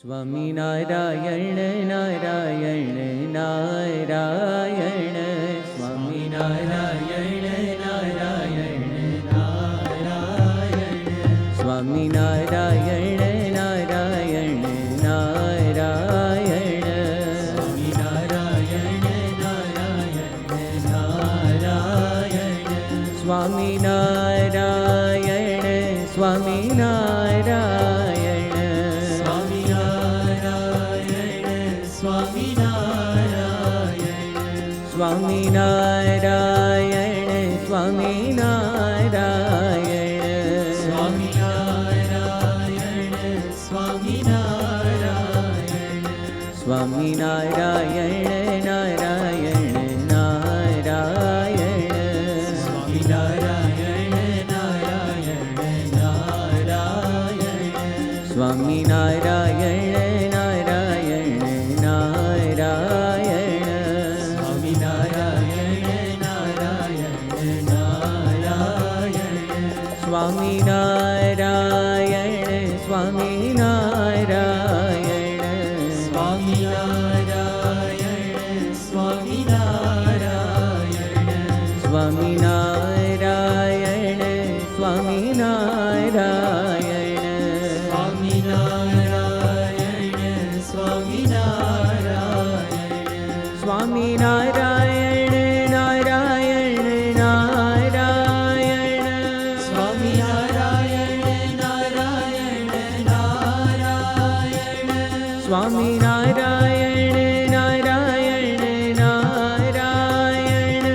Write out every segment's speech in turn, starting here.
स्वामी नारायण नारायण नारायण, स्वामी नारायण नारायण नारायण, स्वामी नारायण नारायण नारायण, स्वामी नारायण नारायण नारायण, स्वामी नारायण स्वामी नारायण, स्वामी नारायण स्वामी नारायण, स्वामी नारायण स्वामी नारायण, स्वामी नारायण नारायण नारायण, स्वामी नारायण नारायण नारायण, स्वामी नारायण नारायण नारायण, स्वामी नारायण नारायण नारायण, स्वामी नारायण स्वामी नारायण, स्वामी नारायण स्वामी नारायण, स्वामी नारायण स्वामी नारायण, स्वामी नारायण स्वामी नारायण, स्वामी नारायण नारायण नारायण, स्वामी नारायण नारायण नारायण, स्वामी नारायण नारायण नारायण, स्वामी नारायण नारायण नारायण,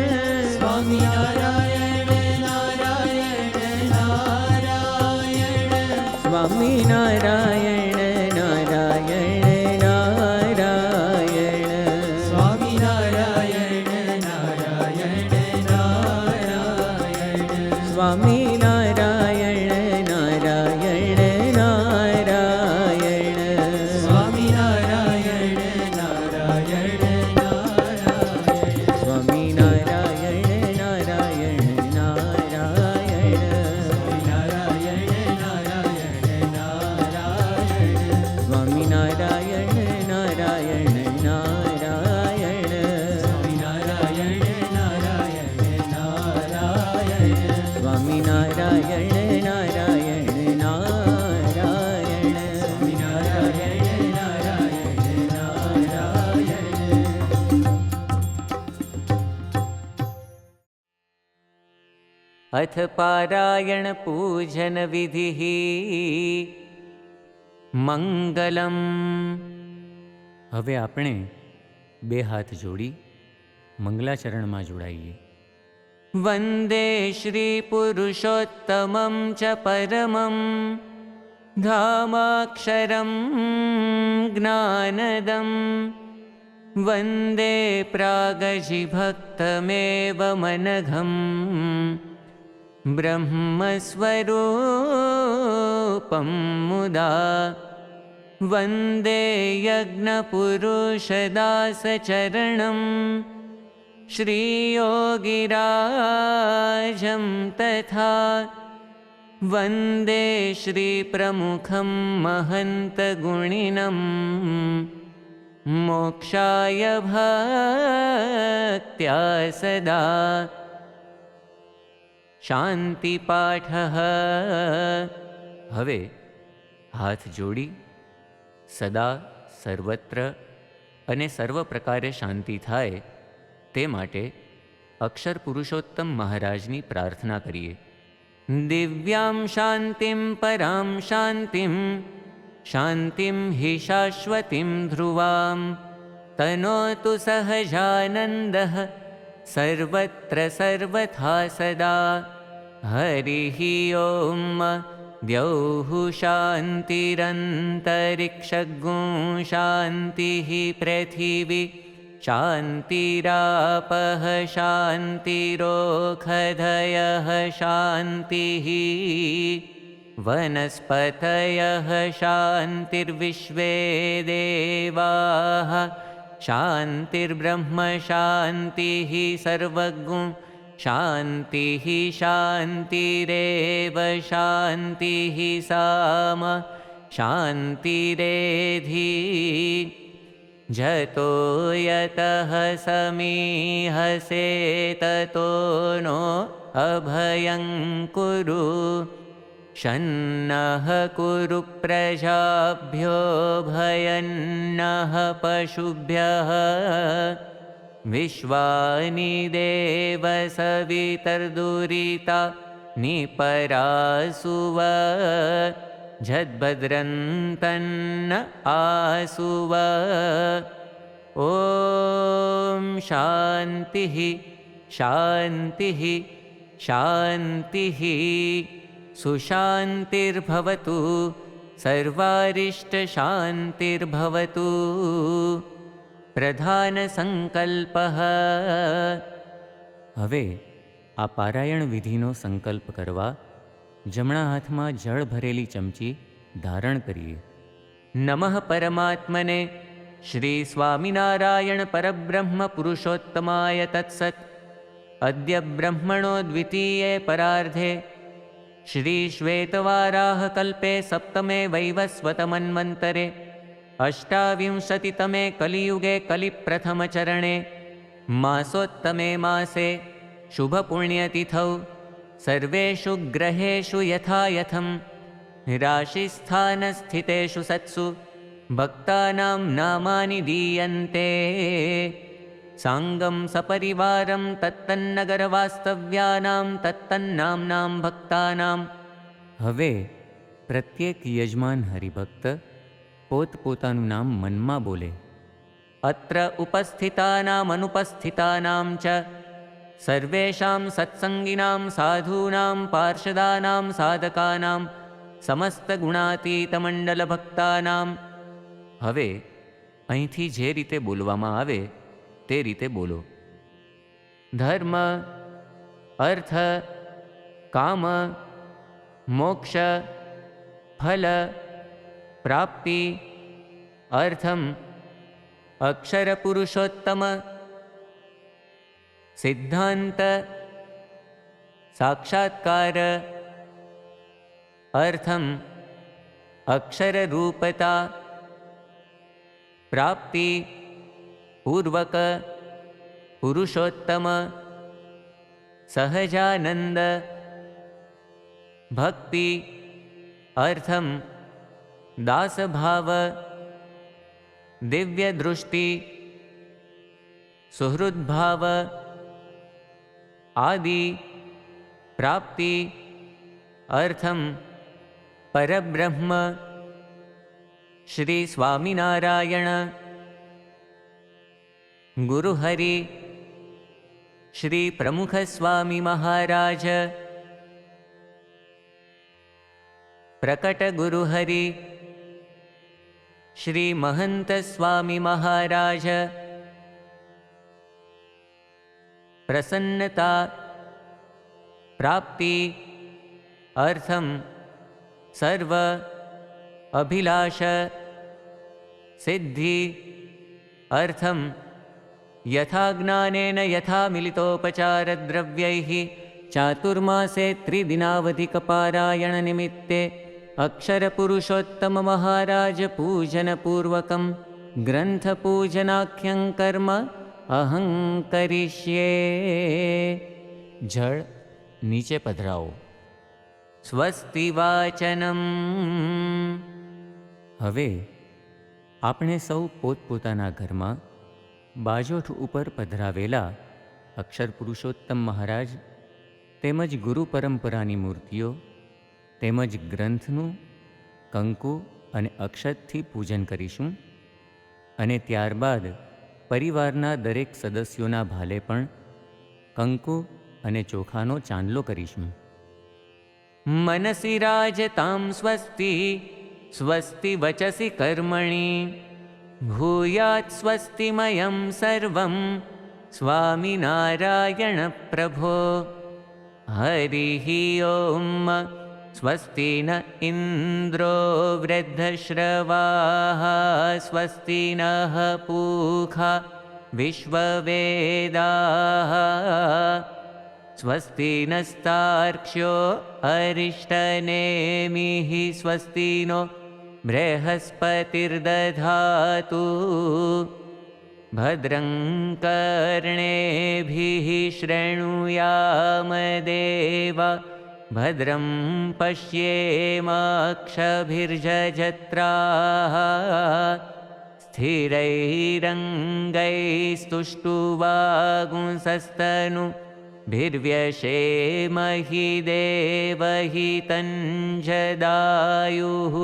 स्वामी नारायण नारायण नारायण, स्वामी नारायण नारायण नारायण, स्वामी नारायण नारायण नारायण, स्वामी नारायण नारायण नारायण, स्वामी नारायण नारायण नारायण, स्वामी नारायण नारायण नारायण, स्वामी नारायण नारायण नारायण, स्वामी नारायण नारायण नारायण, स्वामी नारायण नारायण नारायण। अथ पारायण पूजन विधिः मंगलम। હવે આપણે બે હાથ જોડી મંગલાચરણમાં જોડાઈએ। વંદે શ્રી પુરુષોત્તમં ચ પરમં ધામાક્ષરં જ્ઞાનદં, વંદે પ્રાગજિભક્તમેવ મનઘં ब्रह्मस्वरूपं मुदा, वन्दे यज्ञपुरुषदासचरणं श्रीयोगिराजं तथा, वन्दे श्रीप्रमुखं महन्तगुणिनं मोक्षाय भक्त्या सदा। शांतिपाठः। હવે હાથ જોડી સદા સર્વત્ર અને સર્વ પ્રકારે શાંતિ થાય તે માટે અક્ષર પુરુષોત્તમ મહારાજની પ્રાર્થના કરીએ। દિવ્યાં શાંતિં પરાં શાંતિં શાંતિં હિ શાશ્વતીં ધ્રુવાં તનોતુ સહજાનંદઃ सर्वत्र सर्वथा सदा। हरिः ओम। द्यौः शान्तिरन्तरिक्षगुं शान्तिः पृथिवी शान्तिरापः शान्तिरोषधयः शान्तिः वनस्पतयः शान्तिर्विश्वे देवाः शान्तिर्ब्रह्म शान्तिः सर्वगुं शान्तिः शान्तिरेव शान्तिः साम शान्तिरेधि जतो यतः समीहसे ततो नो अभयं कुरु शन्नः कुरु प्रजाभ्यो भयन्नः पशुभ्यः विश्वानि देव सवितर्दुरिता निपरासुव झद्भद्रन्तन्न आसुव ॐ शान्तिः शान्तिः शान्तिः सुशान्तिर्भवतु सर्वारिष्टशान्तिर्भवतु प्रधानसंकल्पः हवे आ पारायण विधिनो संकल्प करवा जमणा हाथमां जळ भरेली चमची धारण करिए। नमः परमात्मने श्री स्वामिनारायण परब्रह्म पुरुषोत्तमाय तत्सत्। अद्य ब्रह्मणो द्वितीये परार्धे श्री श्वेतवाराह कल्पे सप्तमे वैवस्वतमन्वन्तरे अष्टाविंशतितमे कलियुगे कलिप्रथमचरणे मासोत्तमे मासे शुभपुण्यतिथौ सर्वेषु ग्रहेषु यथा यथं राशिस्थानस्थितेषु सत्सु भक्तानां नामानि दीयन्ते। सांगं सपरिवारं तत्तन्नगरवास्तव्यानां तत्तन्नाम्नां भक्तानां। हवे प्रत्येक यजमान हरिभक्त पोतपोतानुं नाम मनमा बोले। अत्र उपस्थितानामनुपस्थितानां च सर्वेषां सत्संगिनां साधूनां पार्षदानां साधकानां समस्तगुणातीतमण्डलभक्तानां। हवे અહીંથી જે રીતે બોલવામાં આવે તે રીતે બોલો। ધર્મ अर्थ काम मोक्ष फल प्राप्ति अर्थम अक्षर पुरुषोत्तम सिद्धांत साक्षात्कार अर्थम अक्षर रूपता प्राप्ति पूर्वक पुरुषोत्तम सहजानंद भक्ति अर्थम दास भाव दिव्य दृष्टि सुहृद भाव आदि प्राप्ति अर्थम परब्रह्म श्री स्वामिनारायण गुरुहरि श्री प्रमुख स्वामी महाराज प्रकट गुरुहरि श्री महंत स्वामी महाराज प्रसन्नता प्राप्ति अर्थम सर्व अभिलाष सिद्धि अर्थम यथा ज्ञानेन यथा मिलितोपचार द्रव्यैः चातुर्मासे त्रिदिनावधिकपारायण निमित्ते अक्षर पुरुषोत्तम महाराज पूजन पूर्वकं ग्रंथ पूजनाख्यं कर्म अहं करिष्ये। जळ नीचे पधराओ। स्वस्ति वाचनम। हवे આપણે સૌ પોતપોતાના ઘરમાં બાજોઠ ઉપર પધરાવેલા અક્ષર પુરુષોત્તમ મહારાજ તેમજ ગુરુ પરંપરાની મૂર્તિઓ તેમજ ગ્રંથનું કંકુ અને અક્ષતથી પૂજન કરીશું અને ત્યારબાદ પરિવારના દરેક સદસ્યોના ભાલે પણ કંકુ અને ચોખાનો ચાંદલો કરીશું। मनसि राजतां स्वस्ति स्वस्ति वचसि कर्मणि भूयात् स्वस्तिमयं सर्वं स्वामिनारायण प्रभो। हरिः ओम स्वस्ति न इन्द्रो वृद्धश्रवाः स्वस्ति नः पूषा विश्ववेदाः स्वस्ति नस्तार्क्ष्यो अरिष्टनेमिः स्वस्ति नो बृहस्पतिर्दधातु भद्रं कर्णेभिः शृणुयाम देवा भद्रं पश्येमाक्षभिर्जत्राः स्थिरैरङ्गैस्तुष्टुवागुंसस्तनुभिर्व्यशेमहि देवहितञ्जदायुः।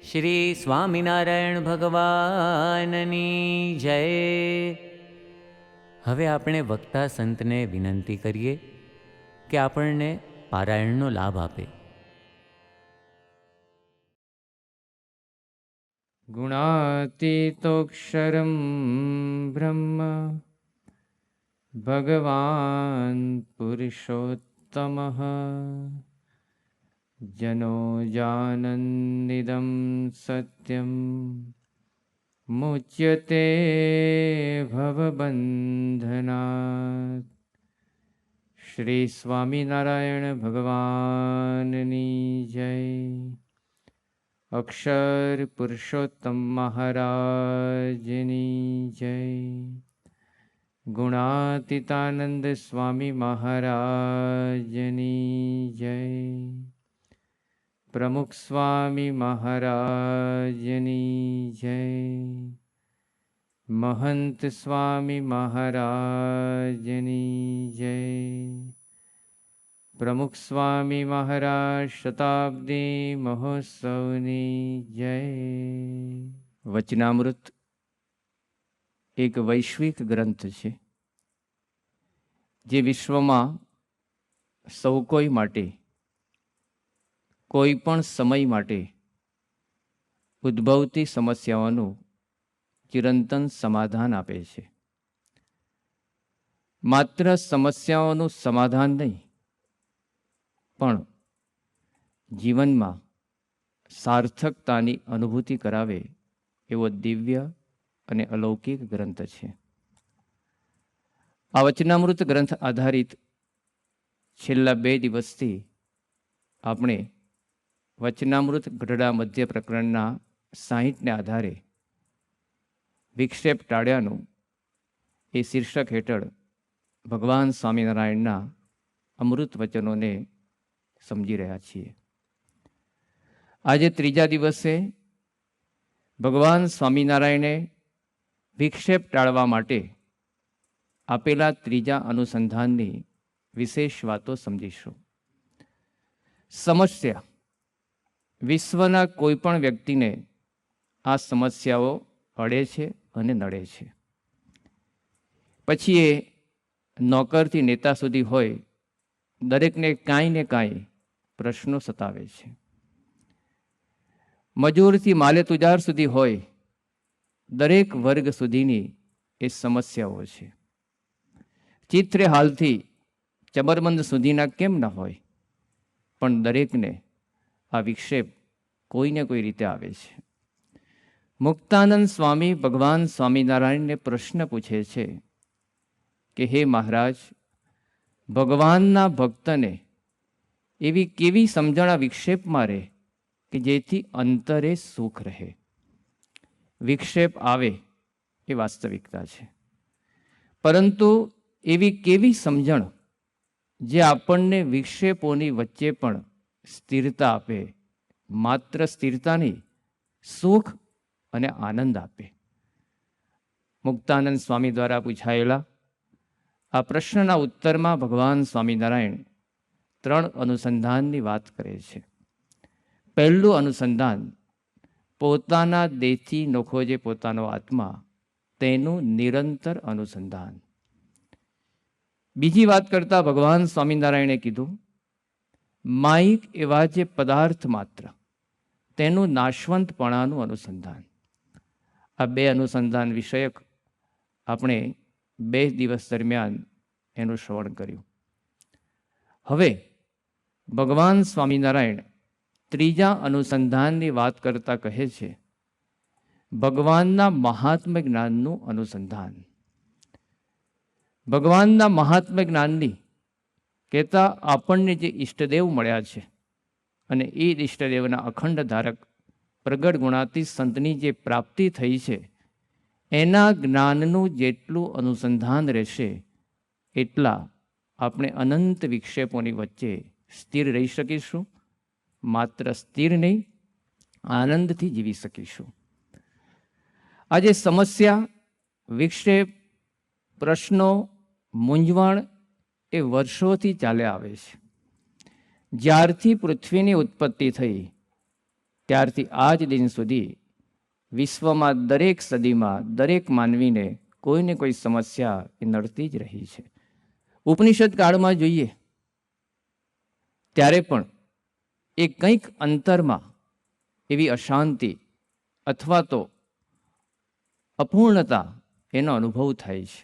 श्री સ્વામિનારાયણ ભગવાનની જય. હવે આપણે વક્તા સંતને વિનંતી કરીએ કે આપણને પારાયણનો લાભ આપે. ગુણાતીતોક્ષરમ બ્રહ્મ ભગવાન પુરુષોત્તમઃ જનો જાનન્નિદં સત્યમ મુચ્યતે ભવબંધનાત. શ્રી સ્વામિનારાયણ ભગવાનની જય. અક્ષર પુરુષોત્તમ મહારાજની જય. ગુણાતીતાનંદ સ્વામી મહારાજની જય. પ્રમુખ સ્વામી મહારાજની જય. મહંત સ્વામી મહારાજની જય. પ્રમુખ સ્વામી મહારાજ શતાબ્દી મહોત્સવની જય. વચનામૃત એક વૈશ્વિક ગ્રંથ છે જે વિશ્વમાં સૌ કોઈ માટે કોઈ પણ સમય માટે ઉદ્ભવતી સમસ્યાઓનું ચિરંતન સમાધાન આપે છે. માત્ર સમસ્યાઓનું સમાધાન નહીં, પણ જીવનમાં સાર્થકતાની અનુભૂતિ કરાવે એવો દિવ્ય અને અલૌકિક ગ્રંથ છે. આ વચનામૃત ગ્રંથ આધારિત છેલ્લા 2 દિવસથી આપણે વચનામૃત ગઢડા મધ્ય પ્રકરણના 60ને આધારે વિક્ષેપ ટાળ્યાનું એ શીર્ષક હેઠળ ભગવાન સ્વામિનારાયણના અમૃત વચનોને સમજી રહ્યા છીએ. આજે 3જા દિવસે ભગવાન સ્વામિનારાયણે વિક્ષેપ ટાળવા માટે આપેલા 3જા અનુસંધાનની વિશેષ વાતો સમજીશું. સમસ્યા. વિશ્વના કોઈ પણ વ્યક્તિને આ સમસ્યાઓ અડે છે અને નડે છે. પછી એ નોકરથી નેતા સુધી હોય, દરેકને કાંઈ ને કાંઈ પ્રશ્નો સતાવે છે. મજૂરથી માલેતુજાર સુધી હોય, દરેક વર્ગ સુધીની એ સમસ્યાઓ છે. ચિત્રે હાલથી ચમરબંધ સુધીના કેમ ન હોય, પણ દરેકને આ વિક્ષેપ કોઈને કોઈ રીતે આવે છે. મુક્તાનંદ સ્વામી ભગવાન સ્વામિનારાયણને પ્રશ્ન પૂછે છે કે હે મહારાજ, ભગવાનના ભક્તને એવી કેવી સમજણ આ વિક્ષેપમાં રહે કે જેથી અંતરે સુખ રહે. વિક્ષેપ આવે એ વાસ્તવિકતા છે, પરંતુ એવી કેવી સમજણ જે આપણને વિક્ષેપોની વચ્ચે પણ સ્થિરતા આપે, માત્ર સ્થિરતા નહીં, સુખ અને આનંદ આપે. મુક્તાનંદ સ્વામી દ્વારા પૂછાયેલા આ પ્રશ્નના ઉત્તરમાં ભગવાન સ્વામિનારાયણ 3 અનુસંધાનની વાત કરે છે. પહેલું અનુસંધાન પોતાના દેહથી નોખો જે પોતાનો આત્મા, તેનું નિરંતર અનુસંધાન. બીજી વાત કરતા ભગવાન સ્વામિનારાયણે કીધું માયિક એવા જે પદાર્થ માત્ર, તેનું નાશવંતપણાનું અનુસંધાન. આ 2 અનુસંધાન વિષયક આપણે 2 દિવસ દરમિયાન એનું શ્રવણ કર્યું. હવે ભગવાન સ્વામિનારાયણ ત્રીજા અનુસંધાનની વાત કરતા કહે છે, ભગવાનના મહાત્મ્ય જ્ઞાનનું અનુસંધાન. ભગવાનના મહાત્મ્ય જ્ઞાનની કહેતા આપણને જે ઈષ્ટદેવ મળ્યા છે અને એ ઈષ્ટદેવના અખંડ ધારક પ્રગટ ગુણાતીત સંતની જે પ્રાપ્તિ થઈ છે, એના જ્ઞાનનું જેટલું અનુસંધાન રહેશે એટલા આપણે અનંત વિક્ષેપોની વચ્ચે સ્થિર રહી શકીશું. માત્ર સ્થિર નહીં, આનંદથી જીવી શકીશું. આજે સમસ્યા, વિક્ષેપ, પ્રશ્નો, મૂંઝવણ એ વર્ષોથી ચાલ્યા આવે છે. જ્યારથી પૃથ્વીની ઉત્પત્તિ થઈ ત્યારથી આજ દિન સુધી વિશ્વમાં દરેક સદીમાં દરેક માનવીને કોઈને કોઈ સમસ્યા એ નડતી જ રહી છે. ઉપનિષદ કાળમાં જોઈએ ત્યારે પણ એ કંઈક અંતરમાં એવી અશાંતિ અથવા તો અપૂર્ણતા એનો અનુભવ થાય છે.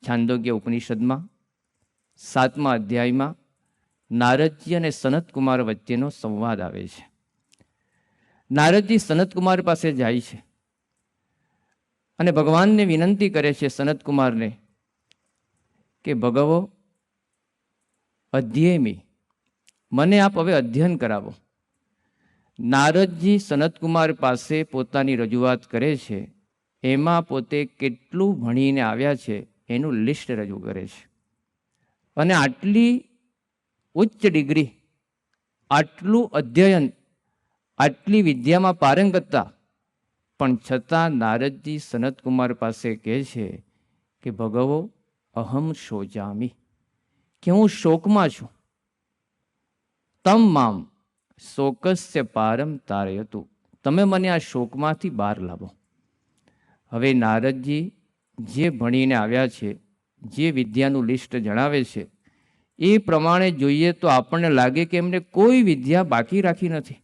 છાંદોગ્ય ઉપનિષદમાં 7મા અધ્યાયમાં નારદજી અને સનતકુમાર વચ્ચેનો સંવાદ આવે છે. નારદજી સનતકુમાર પાસે જાય છે અને ભગવાનને વિનંતી કરે છે, સનતકુમારને, કે ભગવો અધ્યેયમી, મને આપ હવે અધ્યયન કરાવો. નારદજી સનતકુમાર પાસે પોતાની રજૂઆત કરે છે. એમાં પોતે કેટલું ભણીને આવ્યા છે એનું લિસ્ટ રજૂ કરે છે. અને આટલી ઉચ્ચ ડિગ્રી, આટલું અધ્યયન, આટલી વિદ્યામાં પારંગતતા, પણ છતાં નારદજી સનતકુમાર પાસે કહે છે કે ભગવો અહમ શોચામી, કે હું શોકમાં છું. તમ મામ શોકસ્ય પારમ તારયતુ, તમે મને આ શોકમાંથી બહાર લાવો. હવે નારદજી જે ભણીને આવ્યા છે, જે વિદ્યાનું લિસ્ટ જણાવે છે, એ પ્રમાણે જોઈએ તો આપણને લાગે કે એમને કોઈ વિદ્યા બાકી રાખી નથી.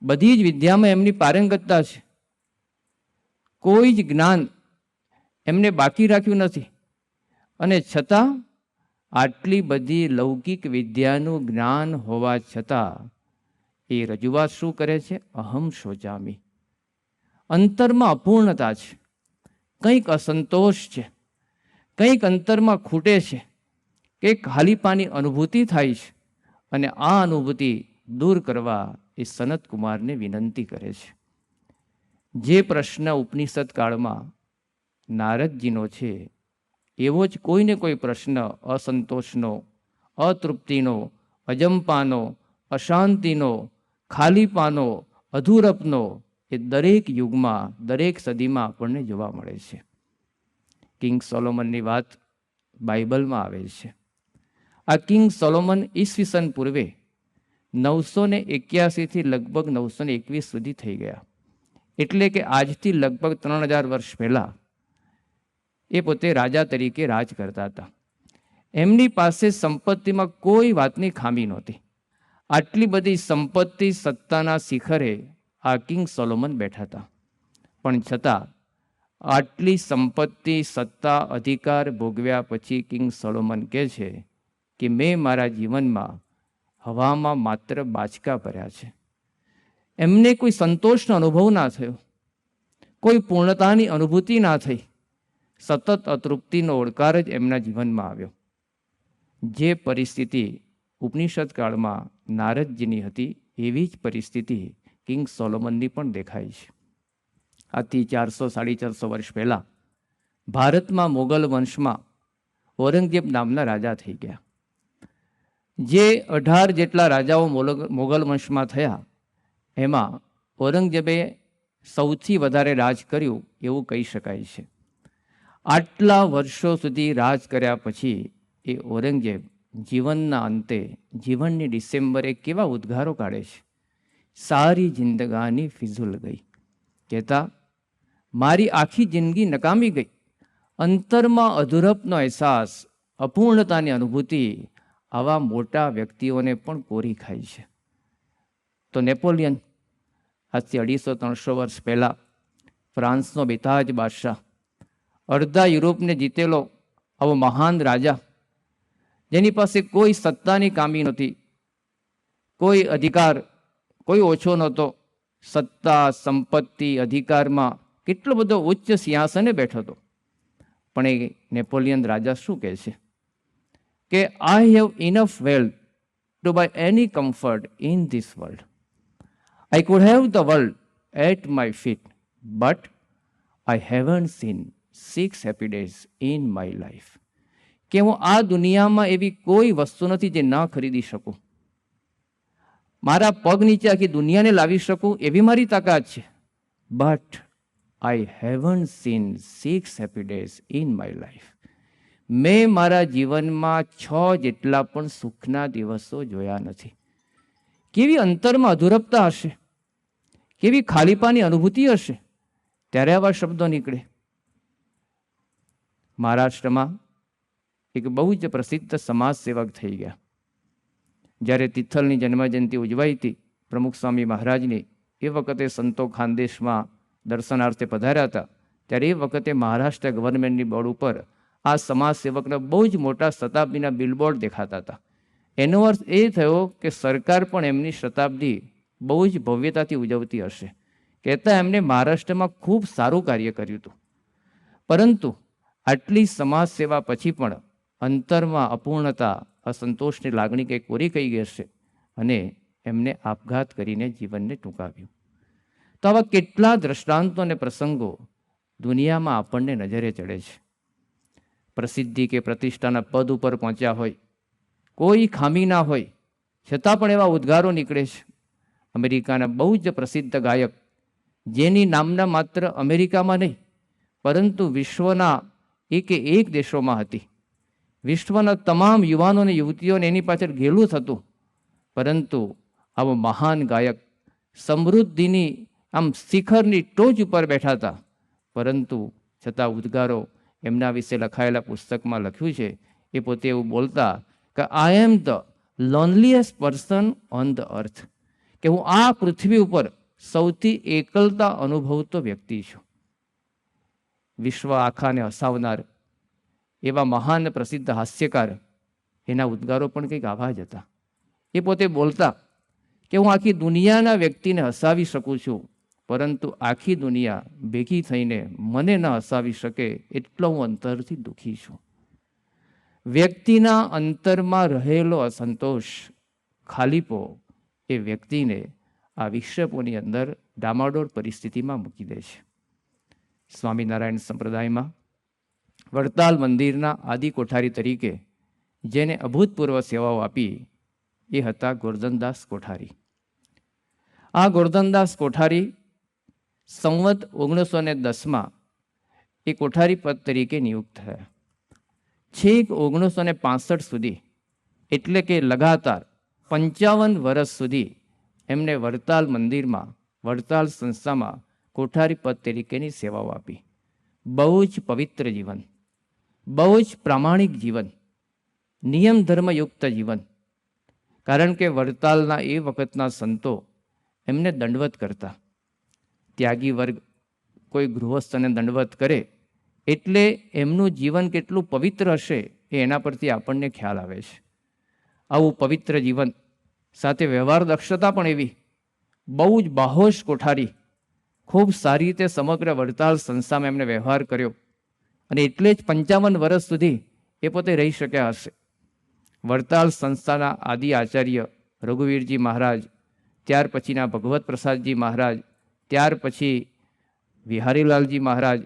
બધી જ વિદ્યામાં એમની પારંગતતા છે. કોઈ જ જ્ઞાન એમને બાકી રાખ્યું નથી. અને છતાં આટલી બધી લૌકિક વિદ્યાનું જ્ઞાન હોવા છતાં એ રજૂઆત શું કરે છે? અહમ શોચામી. અંતરમાં અપૂર્ણતા છે, કંઈક અસંતોષ છે, કંઈક અંતરમાં ખૂટે છે, કંઈક ખાલીપાની અનુભૂતિ થાય છે. અને આ અનુભૂતિ દૂર કરવા એ સનતકુમારને વિનંતી કરે છે. જે પ્રશ્ન ઉપનિષદ કાળમાં નારદજીનો છે, એવો જ કોઈને કોઈ પ્રશ્ન અસંતોષનો, અતૃપ્તિનો, અજંપાનો, અશાંતિનો, ખાલીપાનો, અધૂરપનો એ દરેક યુગમાં, દરેક સદીમાં આપણને જોવા મળે છે. કિંગ સોલોમનની વાત બાઇબલમાં આવે છે. આ કિંગ સોલોમન ઈસવીસન પૂર્વે 981 થી લગભગ 921 સુધી થઈ ગયા. એટલે કે આજથી લગભગ 3000 વર્ષ પહેલાં એ પોતે રાજા તરીકે રાજ કરતા હતા. એમની પાસે સંપત્તિમાં કોઈ વાતની ખામી નહોતી. આટલી બધી સંપત્તિ, સત્તાના શિખરે આ કિંગ સોલોમન બેઠા હતા. પણ છતાં આટલી સંપત્તિ, સત્તા, અધિકાર ભોગવ્યા પછી કિંગ સોલોમન કહે છે કે મેં મારા જીવનમાં હવામાં માત્ર બાચકા ભર્યા છે. એમને કોઈ સંતોષનો અનુભવ ના થયો, કોઈ પૂર્ણતાની અનુભૂતિ ના થઈ. સતત અતૃપ્તિનો ઓડકાર જ એમના જીવનમાં આવ્યો. જે પરિસ્થિતિ ઉપનિષદ કાળમાં નારદજીની હતી, એવી જ પરિસ્થિતિ કિંગ સોલોમનની પણ દેખાય છે. આથી 400-450 વર્ષ પહેલાં ભારતમાં મોગલ વંશમાં ઔરંગઝેબ નામના રાજા થઈ ગયા. જે 18 જેટલા રાજાઓ મોગલ વંશમાં થયા, એમાં ઔરંગઝેબે સૌથી વધારે રાજ કર્યું એવું કહી શકાય છે. આટલા વર્ષો સુધી રાજ કર્યા પછી એ ઔરંગઝેબ જીવનના અંતે, જીવનની ડિસેમ્બરે કેવા ઉદ્ગારો કાઢે છે, સારી જિંદગાની ફિઝુલ ગઈ. કહેતા મારી આખી જિંદગી નકામી ગઈ. અંતરમાં અધૂરપનો અહેસાસ, અપૂર્ણતાની અનુભૂતિ આવા મોટા વ્યક્તિઓને પણ કોરી ખાય છે. તો નેપોલિયન આજથી 250-300 વર્ષ પહેલાં ફ્રાન્સનો બેતાજ બાદશાહ, અડધા યુરોપને જીતેલો આવો મહાન રાજા, જેની પાસે કોઈ સત્તાની કામી નહોતી, કોઈ અધિકાર કોઈ ઓછો નહોતો, સત્તા સંપત્તિ અધિકારમાં કેટલો બધો ઉચ્ચ સિંહાસને બેઠો હતો. પણ એ નેપોલિયન રાજા શું કહે છે કે I have enough wealth to buy any comfort in this world. I could have the world at my feet, but I haven't seen 6 happy days in my life. કે હું આ દુનિયામાં એવી કોઈ વસ્તુ નથી જે ના ખરીદી શકું. મારા પગ નીચે આખી દુનિયાને લાવી શકું એવી મારી તાકાત છે, but I haven't seen 6 happy days in my life. મેં મારા જીવનમાં 6 જેટલા પણ સુખના દિવસો જોયા નથી. કેવી અંતરમાં અધૂરપતા હશે, કેવી ખાલીપાની અનુભૂતિ હશે, ત્યારે આવા શબ્દો નીકળે. મહારાષ્ટ્રમાં એક બહુ જ પ્રસિદ્ધ સમાજ સેવક થઈ ગયા. જ્યારે તિથલની જન્મજયંતિ ઉજવાઈ હતી પ્રમુખ સ્વામી મહારાજની, એ વખતે સંતો ખાનદેશમાં દર્શનાર્થે પધાર્યા હતા. ત્યારે એ વખતે મહારાષ્ટ્ર ગવર્મેન્ટની બોર્ડ ઉપર આ સમાજ સેવકના બહુ જ મોટા શતાબ્દીના બિલબોર્ડ દેખાતા હતા. એનો અર્થ એ થયો કે સરકાર પણ એમની શતાબ્દી બહુ જ ભવ્યતાથી ઉજવતી હશે. કહેતા એમને મહારાષ્ટ્રમાં ખૂબ સારું કાર્ય કર્યું હતું, પરંતુ આટલી સમાજ સેવા પછી પણ અંતરમાં અપૂર્ણતા, અસંતોષની લાગણી કંઈ કોરી કહી ગઈ હશે અને એમને આપઘાત કરીને જીવનને ટૂંકાવ્યું. તો આવા કેટલા દ્રષ્ટાંતો અને પ્રસંગો દુનિયામાં આપણને નજરે ચડે છે. પ્રસિદ્ધિ કે પ્રતિષ્ઠાના પદ ઉપર પહોંચ્યા હોય, કોઈ ખામી ના હોય, છતાં પણ એવા ઉદ્ગારો નીકળે છે. અમેરિકાના બહુ જ પ્રસિદ્ધ ગાયક, જેની નામના માત્ર અમેરિકામાં નહીં પરંતુ વિશ્વના એક દેશોમાં હતી. વિશ્વના તમામ યુવાનો અને યુવતીઓને એની પાછળ ઘેલું થતું, પરંતુ આવો મહાન ગાયક સમૃદ્ધિની આમ શિખરની ટોચ ઉપર બેઠા હતા, પરંતુ છતાં ઉદ્ગારો એમના વિશે લખાયેલા પુસ્તકમાં લખ્યું છે. એ પોતે એવું બોલતા કે I am the loneliest person on the earth, કે હું આ પૃથ્વી ઉપર સૌથી એકલતા અનુભવતો વ્યક્તિ છું. વિશ્વ આખાને હસાવનાર એવા મહાન પ્રસિદ્ધ હાસ્યકાર, એના ઉદ્ગારો પણ કંઈક આવા જ હતા. એ પોતે બોલતા કે હું આખી દુનિયાના વ્યક્તિને હસાવી શકું છું, પરંતુ આખી દુનિયા ભેગી થઈને મને ન હસાવી શકે એટલો હું અંતરથી દુઃખી છું. વ્યક્તિના અંતરમાં રહેલો અસંતોષ, ખાલીપો એ વ્યક્તિને આ વિક્ષેપોની અંદર ડામાડોળ પરિસ્થિતિમાં મૂકી દે છે. સ્વામિનારાયણ સંપ્રદાયમાં વડતાલ મંદિરના આદિ કોઠારી તરીકે જેને અભૂતપૂર્વ સેવાઓ આપી એ હતા ગોરધનદાસ કોઠારી. આ ગોરધનદાસ કોઠારી સંવત 1910માં એ કોઠારી પદ તરીકે નિયુક્ત થયા. છેક 1965 સુધી, એટલે કે લગાતાર 55 વર્ષ સુધી એમને વડતાલ મંદિરમાં, વડતાલ સંસ્થામાં કોઠારી પદ તરીકેની સેવાઓ આપી. બહુ જ પવિત્ર જીવન, બહુ જ પ્રામાણિક જીવન, નિયમ ધર્મયુક્ત જીવન. કારણ કે વડતાલના એ વખતના સંતો એમને દંડવત કરતા. ત્યાગી વર્ગ કોઈ ગૃહસ્થને દંડવત કરે એટલે એમનું જીવન કેટલું પવિત્ર હશે એ એના પરથી આપણને ખ્યાલ આવે છે. આવું પવિત્ર જીવન સાથે વ્યવહાર દક્ષતા પણ એવી. બહુ જ બાહોશ કોઠારી, ખૂબ સારી રીતે સમગ્ર વડતાલ સંસ્થામાં એમને વ્યવહાર કર્યો અને એટલે જ 55 વર્ષ સુધી એ પોતે રહી શક્યા હશે. વડતાલ સંસ્થાના આદિ આચાર્ય રઘુવીરજી મહારાજ, ત્યાર પછીના ભગવત પ્રસાદજી મહારાજ, ત્યાર પછી વિહારીલાલજી મહારાજ,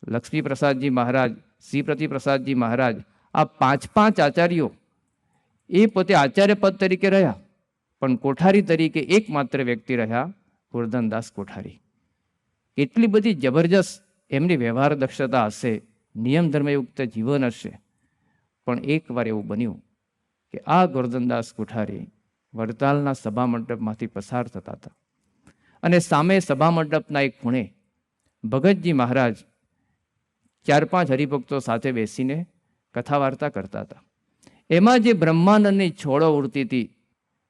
લક્ષ્મી પ્રસાદજી મહારાજ, શ્રીપ્રતિ પ્રસાદજી મહારાજ, આ 5 આચાર્યો એ પોતે આચાર્ય પદ તરીકે રહ્યા, પણ કોઠારી તરીકે એકમાત્ર વ્યક્તિ રહ્યા ગોરધનદાસ કોઠારી. એટલી બધી જબરજસ્ત એમની વ્યવહાર દક્ષતા હશે, નિયમ ધર્મયુક્ત જીવન હશે. પણ એકવાર એવું બન્યું કે આ ગોરધનદાસ કોઠારી વડતાલના સભા મંડપમાંથી પસાર થતા હતા અને સામે સભા મંડપના એક ખૂણે ભગતજી મહારાજ 4-5 હરિભક્તો સાથે બેસીને કથા વાર્તા કરતા હતા. એમાં જે બ્રહ્માનંદની છોડો ઉડતી હતી,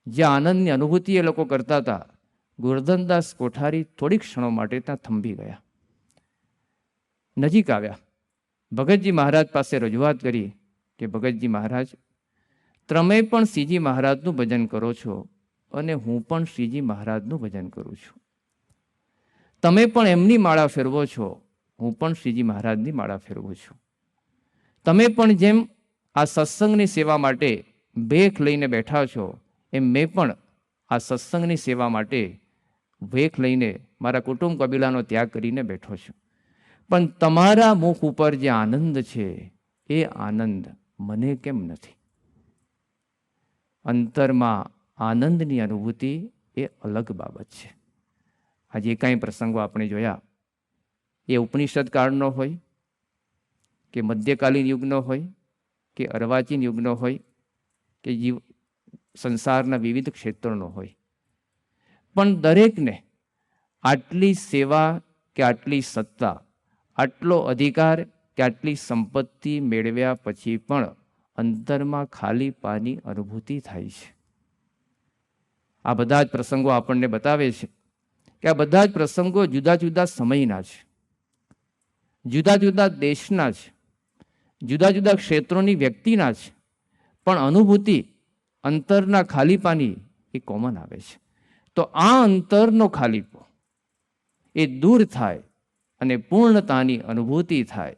જે આનંદની અનુભૂતિ એ લોકો કરતા હતા, ગોરધનદાસ કોઠારી થોડીક ક્ષણો માટે ત્યાં થંભી ગયા. નજીક આવ્યા, ભગતજી મહારાજ પાસે રજૂઆત કરી કે ભગતજી મહારાજ, તમે પણ શ્રીજી મહારાજનું ભજન કરો છો અને હું પણ શ્રીજી મહારાજનું ભજન કરું છું. તમે પણ એમની માળા ફેરવો છો, હું પણ શ્રીજી મહારાજની માળા ફેરવું છું. તમે પણ જેમ આ સત્સંગની સેવા માટે ભેખ લઈને બેઠા છો, એમ મેં પણ આ સત્સંગની સેવા માટે ભેખ લઈને મારા કુટુંબ કબીલાનો ત્યાગ કરીને બેઠો છું. પણ તમારા મુખ ઉપર જે આનંદ છે એ આનંદ મને કેમ નથી? અંતરમાં આનંદની અનુભૂતિ એ અલગ બાબત છે. આજે કાંઈ પ્રસંગો આપણે જોયા, એ ઉપનિષદ કાળનો હોય કે મધ્યકાલીન યુગનો હોય કે અર્વાચીન યુગનો હોય કે સંસારના વિવિધ ક્ષેત્રોનો હોય, પણ દરેકને આટલી સેવા કે આટલી સત્તા, આટલો અધિકાર કે આટલી સંપત્તિ મેળવ્યા પછી પણ અંતરમાં ખાલી પાની અનુભૂતિ થાય છે. આ બધા જ પ્રસંગો આપણને બતાવે છે કે આ બધા જ પ્રસંગો જુદા જુદા સમયના છે, જુદા જુદા દેશના છે, જુદા જુદા ક્ષેત્રોની વ્યક્તિના છે, પણ અનુભૂતિ અંતરના ખાલીપાની એ કોમન આવે છે. તો આ અંતરનો ખાલીપો એ દૂર થાય અને પૂર્ણતાની અનુભૂતિ થાય,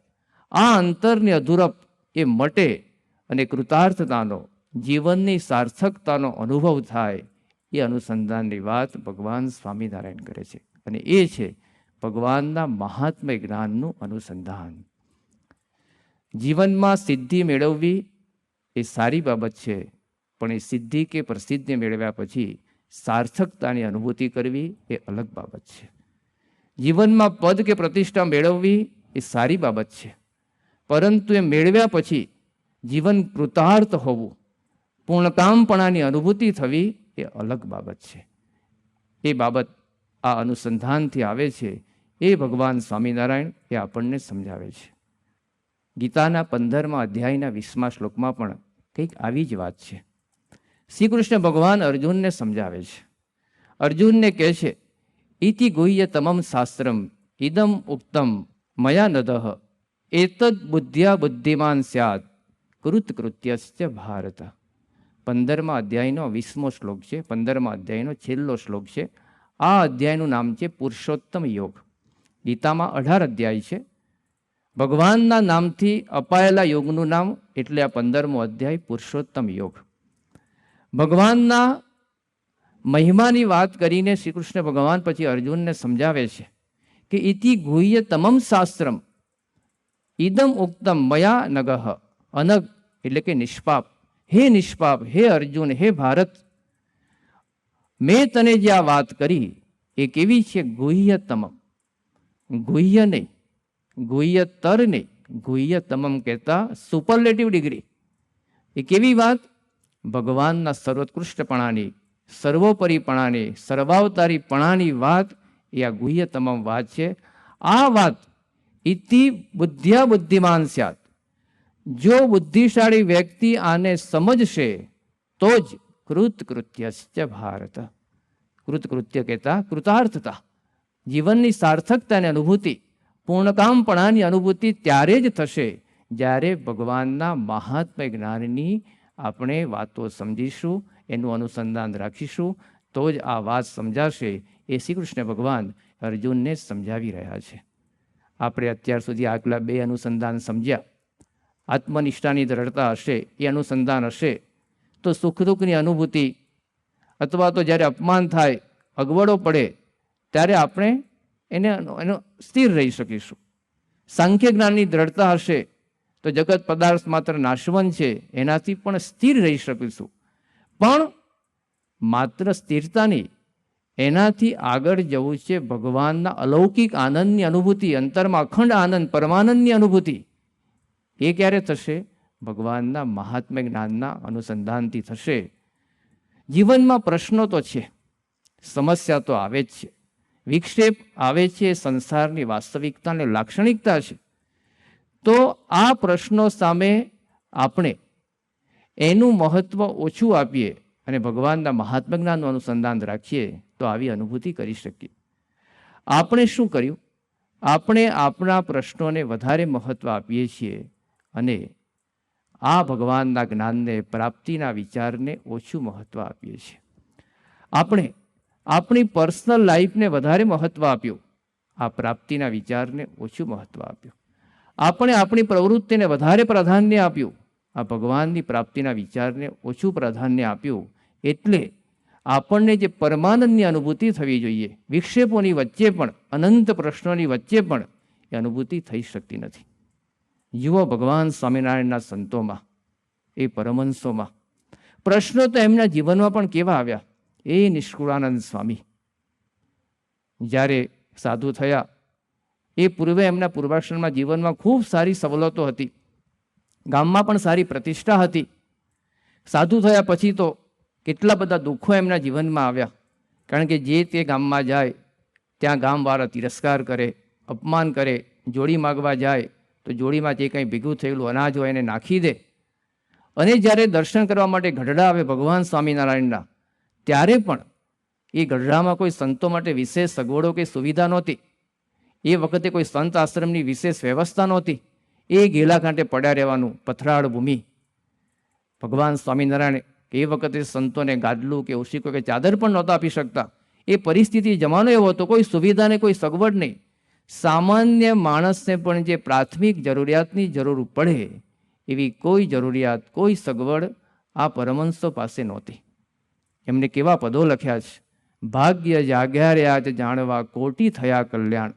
આ અંતરની અધૂરપ એ મટે અને કૃતાર્થતાનો, જીવનની સાર્થકતાનો અનુભવ થાય, એ અનુસંધાનની વાત ભગવાન સ્વામિનારાયણ કરે છે. અને એ છે ભગવાનના મહાત્મ્ય જ્ઞાનનું અનુસંધાન. જીવનમાં સિદ્ધિ મેળવવી એ સારી બાબત છે, પણ એ સિદ્ધિ કે પ્રસિદ્ધિ મેળવ્યા પછી સાર્થકતાની અનુભૂતિ કરવી એ અલગ બાબત છે. જીવનમાં પદ કે પ્રતિષ્ઠા મેળવવી એ સારી બાબત છે, પરંતુ એ મેળવ્યા પછી જીવન કૃતાર્થ હોવું, પૂર્ણકામપણાની અનુભૂતિ થવી એ અલગ બાબત છે. એ બાબત આ અનુસંધાનથી આવે છે. એ ભગવાન સ્વામિનારાયણ એ આપણને સમજાવે છે. ગીતાના 15મા અધ્યાયના 20મા શ્લોકમાં પણ કંઈક આવી જ વાત છે. શ્રી કૃષ્ણ ભગવાન અર્જુનને સમજાવે છે. અર્જુનને કહે છે, ઇતિ ગુહ્ય તમામ શાસ્ત્રમ ઇદમ ઉક્તમ મયા નદઃ એતદ બુદ્ધ્યા બુદ્ધિમાન સ્યાત કૃતકૃત્યસ્ય ભારત. 15મા અધ્યાયનો 20મો શ્લોક છે, 15મા અધ્યાયનો છેલ્લો શ્લોક છે. આ અધ્યાયનું નામ છે પુરુષોત્તમ યોગ. ગીતામાં 18 અધ્યાય છે. ભગવાનના નામથી અપાયેલા યોગનું નામ એટલે આ 15મો અધ્યાય પુરુષોત્તમ યોગ. ભગવાનના મહિમાની વાત કરીને શ્રી કૃષ્ણ ભગવાન પછી અર્જુનને સમજાવે છે કે ઇતિ ગુહ્ય તમામ શાસ્ત્રમ ઇદમ ઉક્તમ મયા નગઃ. અનગ એટલે કે નિષ્પાપ. હે નિષ્પાપ, હે અર્જુન, હે ભારત, મેં તને જે આ વાત કરી એ કેવી છે? ગુહ્ય તમામ. ગુહ્ય નહીં, ગુહ્યતર નહીં, ગુહ્ય તમામ કહેતા સુપરલેટિવ ડિગ્રી. એ કેવી વાત? ભગવાનના સર્વોત્કૃષ્ટપણાની, સર્વોપરીપણાની, સર્વાવતારીપણાની વાત એ આ ગુહ્ય તમામ વાત છે. આ વાત ઇતિ બુદ્ધ્યા બુદ્ધિમાન સ્યાત. જો બુદ્ધિશાળી વ્યક્તિ આને સમજશે તો જ કૃતકૃત્યસ્ય ભારત. કૃતકૃત્ય કહેતા કૃતાર્થતા, જીવનની સાર્થકતાની અનુભૂતિ, પૂર્ણકામપણાની અનુભૂતિ ત્યારે જ થશે જ્યારે ભગવાનના મહાત્મ્ય જ્ઞાનની આપણે વાતો સમજીશું, એનું અનુસંધાન રાખીશું, તો જ આ વાત સમજાશે. એ શ્રી કૃષ્ણ ભગવાન અર્જુનને સમજાવી રહ્યા છે. આપણે અત્યાર સુધી આગલા 2 અનુસંધાન સમજ્યા. આત્મનિષ્ઠાની દ્રઢતા હશે, એ અનુસંધાન હશે તો સુખ દુઃખની અનુભૂતિ અથવા તો જ્યારે અપમાન થાય, અગવડો પડે, ત્યારે આપણે એનો સ્થિર રહી શકીશું. સાંખ્ય જ્ઞાનની દ્રઢતા હશે તો જગત પદાર્થ માત્ર નાશવંત છે, એનાથી પણ સ્થિર રહી શકીશું. પણ માત્ર સ્થિરતા નહીં, એનાથી આગળ જવું છે ભગવાનના અલૌકિક આનંદની અનુભૂતિ, અંતરમાં અખંડ આનંદ, પરમાનંદની અનુભૂતિ. એ ક્યારે થશે? ભગવાનના મહાત્મ્ય જ્ઞાનના અનુસંધાનથી થશે. જીવનમાં પ્રશ્નો તો છે, સમસ્યા તો આવે જ છે, વિક્ષેપ આવે છે, સંસારની વાસ્તવિકતાને લાક્ષણિકતા છે. તો આ પ્રશ્નો સામે આપણે એનું મહત્વ ઓછું આપીએ અને ભગવાનના મહાત્મ્ય જ્ઞાનનું અનુસંધાન રાખીએ તો આવી અનુભૂતિ કરી શકીએ. આપણે શું કર્યું? આપણે આપણા પ્રશ્નોને વધારે મહત્વ આપીએ છીએ અને આ ભગવાનના જ્ઞાનને, પ્રાપ્તિના વિચારને ઓછું મહત્ત્વ આપીએ છીએ. આપણે આપણી પર્સનલ લાઈફને વધારે મહત્ત્વ આપ્યું, આ પ્રાપ્તિના વિચારને ઓછું મહત્ત્વ આપ્યું. આપણે આપણી પ્રવૃત્તિને વધારે પ્રાધાન્ય આપ્યું, આ ભગવાનની પ્રાપ્તિના વિચારને ઓછું પ્રાધાન્ય આપ્યું. એટલે આપણને જે પરમાનંદની અનુભૂતિ થવી જોઈએ, વિક્ષેપોની વચ્ચે પણ, અનંત પ્રશ્નોની વચ્ચે પણ એ અનુભૂતિ થઈ શકતી નથી. જુઓ ભગવાન સ્વામિનારાયણના સંતોમાં, એ પરમહંસોમાં પ્રશ્નો તો એમના જીવનમાં પણ કેવા આવ્યા. એ નિષ્કુળાનંદ સ્વામી જ્યારે સાધુ થયા એ પૂર્વે એમના પૂર્વાશ્રમના જીવનમાં ખૂબ સારી સવલતો હતી, ગામમાં પણ સારી પ્રતિષ્ઠા હતી. સાધુ થયા પછી તો કેટલા બધા દુઃખો એમના જીવનમાં આવ્યા. કારણ કે જે તે ગામમાં જાય ત્યાં ગામવાળા તિરસ્કાર કરે, અપમાન કરે. જોડી માગવા જાય તો જોડીમાં જે કંઈ ભેગું થયેલું અનાજ હોય એને નાખી દે. અને જ્યારે દર્શન કરવા માટે ગઢડા આવે ભગવાન સ્વામિનારાયણના, ત્યારે પણ એ ગઢડામાં કોઈ સંતો માટે વિશેષ સગવડો કે સુવિધા નહોતી. એ વખતે કોઈ સંત આશ્રમની વિશેષ વ્યવસ્થા નહોતી. એ ગેલા કાંઠે પડ્યા રહેવાનું, પથરાળ ભૂમિ. ભગવાન સ્વામિનારાયણ એ વખતે સંતોને ગાદલું કે ઓશીકો કે ચાદર પણ નહોતા આપી શકતા. એ પરિસ્થિતિ જમાનો એવો હતો, કોઈ સુવિધા ને કોઈ સગવડ નહીં. સામાન્ય માણસને પણ જે પ્રાથમિક જરૂરિયાતની જરૂર પડે એવી કોઈ જરૂરિયાત, કોઈ સગવડ આ પરમહંસો પાસે નહોતી. એમને કેવા પદો લખ્યા છે. ભાગ્ય જાગ્યારે આજ જાણવા કોટી થયા કલ્યાણ.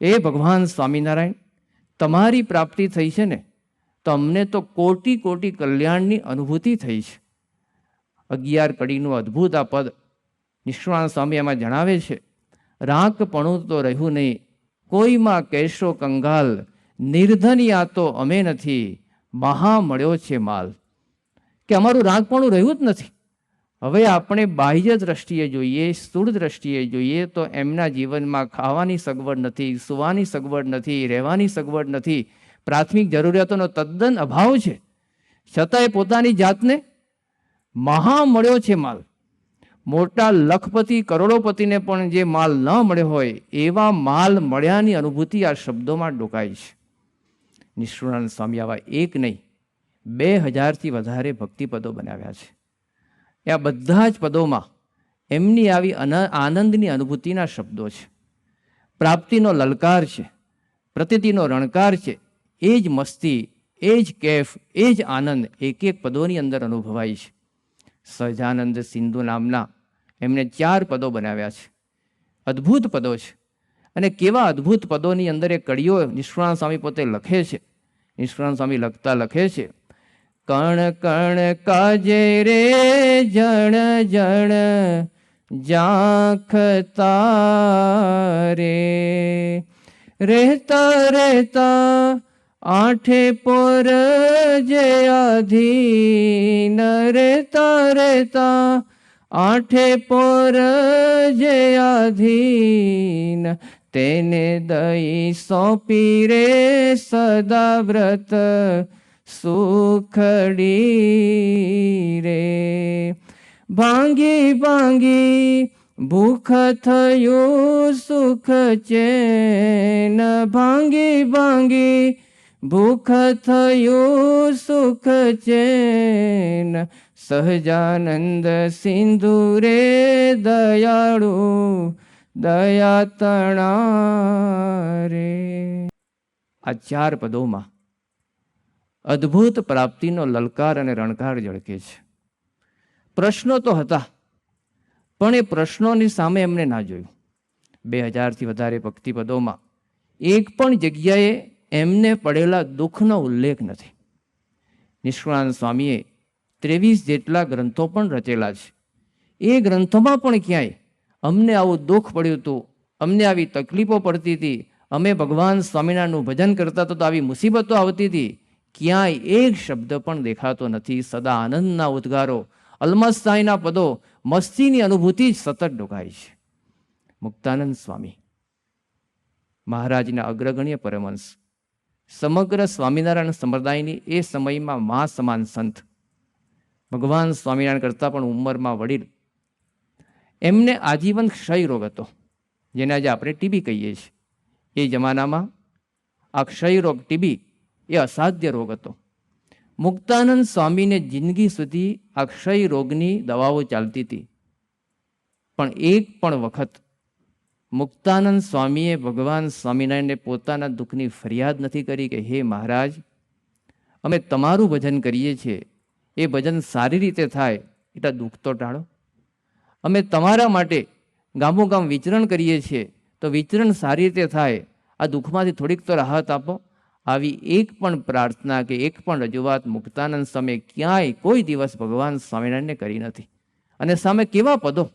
એ ભગવાન સ્વામિનારાયણ, તમારી પ્રાપ્તિ થઈ છે ને, તો અમને તો કોટી કોટી કલ્યાણની અનુભૂતિ થઈ છે. 11 કડીનું અદ્ભુત આ પદ નિષ્કુળાનંદ સ્વામી એમાં જણાવે છે. રાંકપણું તો રહ્યું નહીં, કોઈમાં કહેશો કંગાલ, નિર્ધનિયા તો અમે નથી, મહા મળ્યો છે માલ. કે અમારું રાંકપણું રહ્યું જ નથી. હવે આપણે બાહ્ય દ્રષ્ટિએ જોઈએ, સ્થૂળ દ્રષ્ટિએ જોઈએ તો એમના જીવનમાં ખાવાની સગવડ નથી, સુવાની સગવડ નથી, રહેવાની સગવડ નથી, પ્રાથમિક જરૂરિયાતોનો તદ્દન અભાવ છે. છતાંય પોતાની જાતને મહા મળ્યો છે માલ. મોટા લખપતિ, કરોડોપતિને પણ જે માલ ન મળ્યો હોય એવા માલ મળ્યાની અનુભૂતિ આ શબ્દોમાં ડોકાય છે. નિષ્કુળાનંદ સ્વામી આવા એક નહીં, 2000થી વધારે ભક્તિપદો બનાવ્યા છે. આ બધા જ પદોમાં એમની આવી આનંદની અનુભૂતિના શબ્દો છે. પ્રાપ્તિનો લલકાર છે, પ્રતીતિનો રણકાર છે. એ જ મસ્તી, એ જ કેફ, એ જ આનંદ એક એક પદોની અંદર અનુભવાય છે. સહજાનંદ સિંધુ નામના એમને 4 પદો બનાવ્યા છે. અદ્ભુત પદો છે. અને કેવા અદ્ભુત પદોની અંદર એ કડીઓ નિષ્કુળાનંદ સ્વામી પોતે લખે છે. નિષ્કુળાનંદ સ્વામી લખતા લખે છે, કણ કણ કાજે રે જણ જણ જાખતા રે, રહેતા રહેતા આઠે પોર જે આધીન, રહેતા રહેતા આઠે પોર જે આધીન, તેને દઈ સોંપી રે સદા વ્રત સુખડી રે. ભાંગી ભાંગી ભૂખ થયું સુખ ચેન, ભાંગી ભાંગી ભૂખ થયું સુખ ચેન, સહજાનંદ સિંધુ રે દયાળુ દયા તણા રે. આ 4 પદોમાં અદ્ભુત પ્રાપ્તિનો લલકાર અને રણકાર ઝળકે છે. પ્રશ્નો તો હતા, પણ એ પ્રશ્નોની સામે એમને ના જોયું. 2000થી વધારે ભક્તિપદોમાં એક પણ જગ્યાએ એમને પડેલા દુઃખનો ઉલ્લેખ નથી. નિષ્કુળાનંદ સ્વામીએ 23 જેટલા ગ્રંથો પણ રચેલા છે. એ ગ્રંથોમાં પણ ક્યાંય અમને આવું દુઃખ પડ્યું હતું, અમને આવી તકલીફો પડતી હતી, અમે ભગવાન સ્વામિનારાયણનું ભજન કરતા તો આવી મુસીબતો આવતી હતી, ક્યાંય એક શબ્દ પણ દેખાતો નથી. સદા આનંદના ઉદ્ગારો, અલમસ્તાઈના પદો, મસ્તીની અનુભૂતિ જ સતત ડોકાય છે. મુક્તાનંદ સ્વામી મહારાજના અગ્રગણ્ય પરમહંસ, સમગ્ર સ્વામિનારાયણ સંપ્રદાયની એ સમયમાં મા સમાન સંત, ભગવાન સ્વામિનારાયણ કરતાં પણ ઉંમરમાં વડીલ. એમને આજીવન ક્ષય રોગ હતો, જેને આજે આપણે ટીબી કહીએ છીએ. એ જમાનામાં આ ક્ષય રોગ, ટીબી એ અસાધ્ય રોગ હતો. મુક્તાનંદ સ્વામીને જિંદગી સુધી આ ક્ષય રોગની દવાઓ ચાલતી હતી, પણ એક પણ વખત મુક્તાનંદ સ્વામીએ ભગવાન સ્વામિનારાયણને પોતાના દુઃખની ફરિયાદ નથી કરી કે હે મહારાજ, અમે તમારું ભજન કરીએ છીએ, એ ભજન સારી રીતે થાય એટલે દુઃખ તો ટાળો. અમે તમારા માટે ગામોગામ વિચરણ કરીએ છીએ, તો વિચરણ સારી રીતે થાય, આ દુઃખમાંથી થોડીક તો રાહત આપો. આવી એક પણ પ્રાર્થના કે એક પણ રજૂઆત મુક્તાનંદ સ્વામીએ ક્યાંય કોઈ દિવસ ભગવાન સ્વામિનારાયણને કરી નથી. અને સામે કેવા પદો!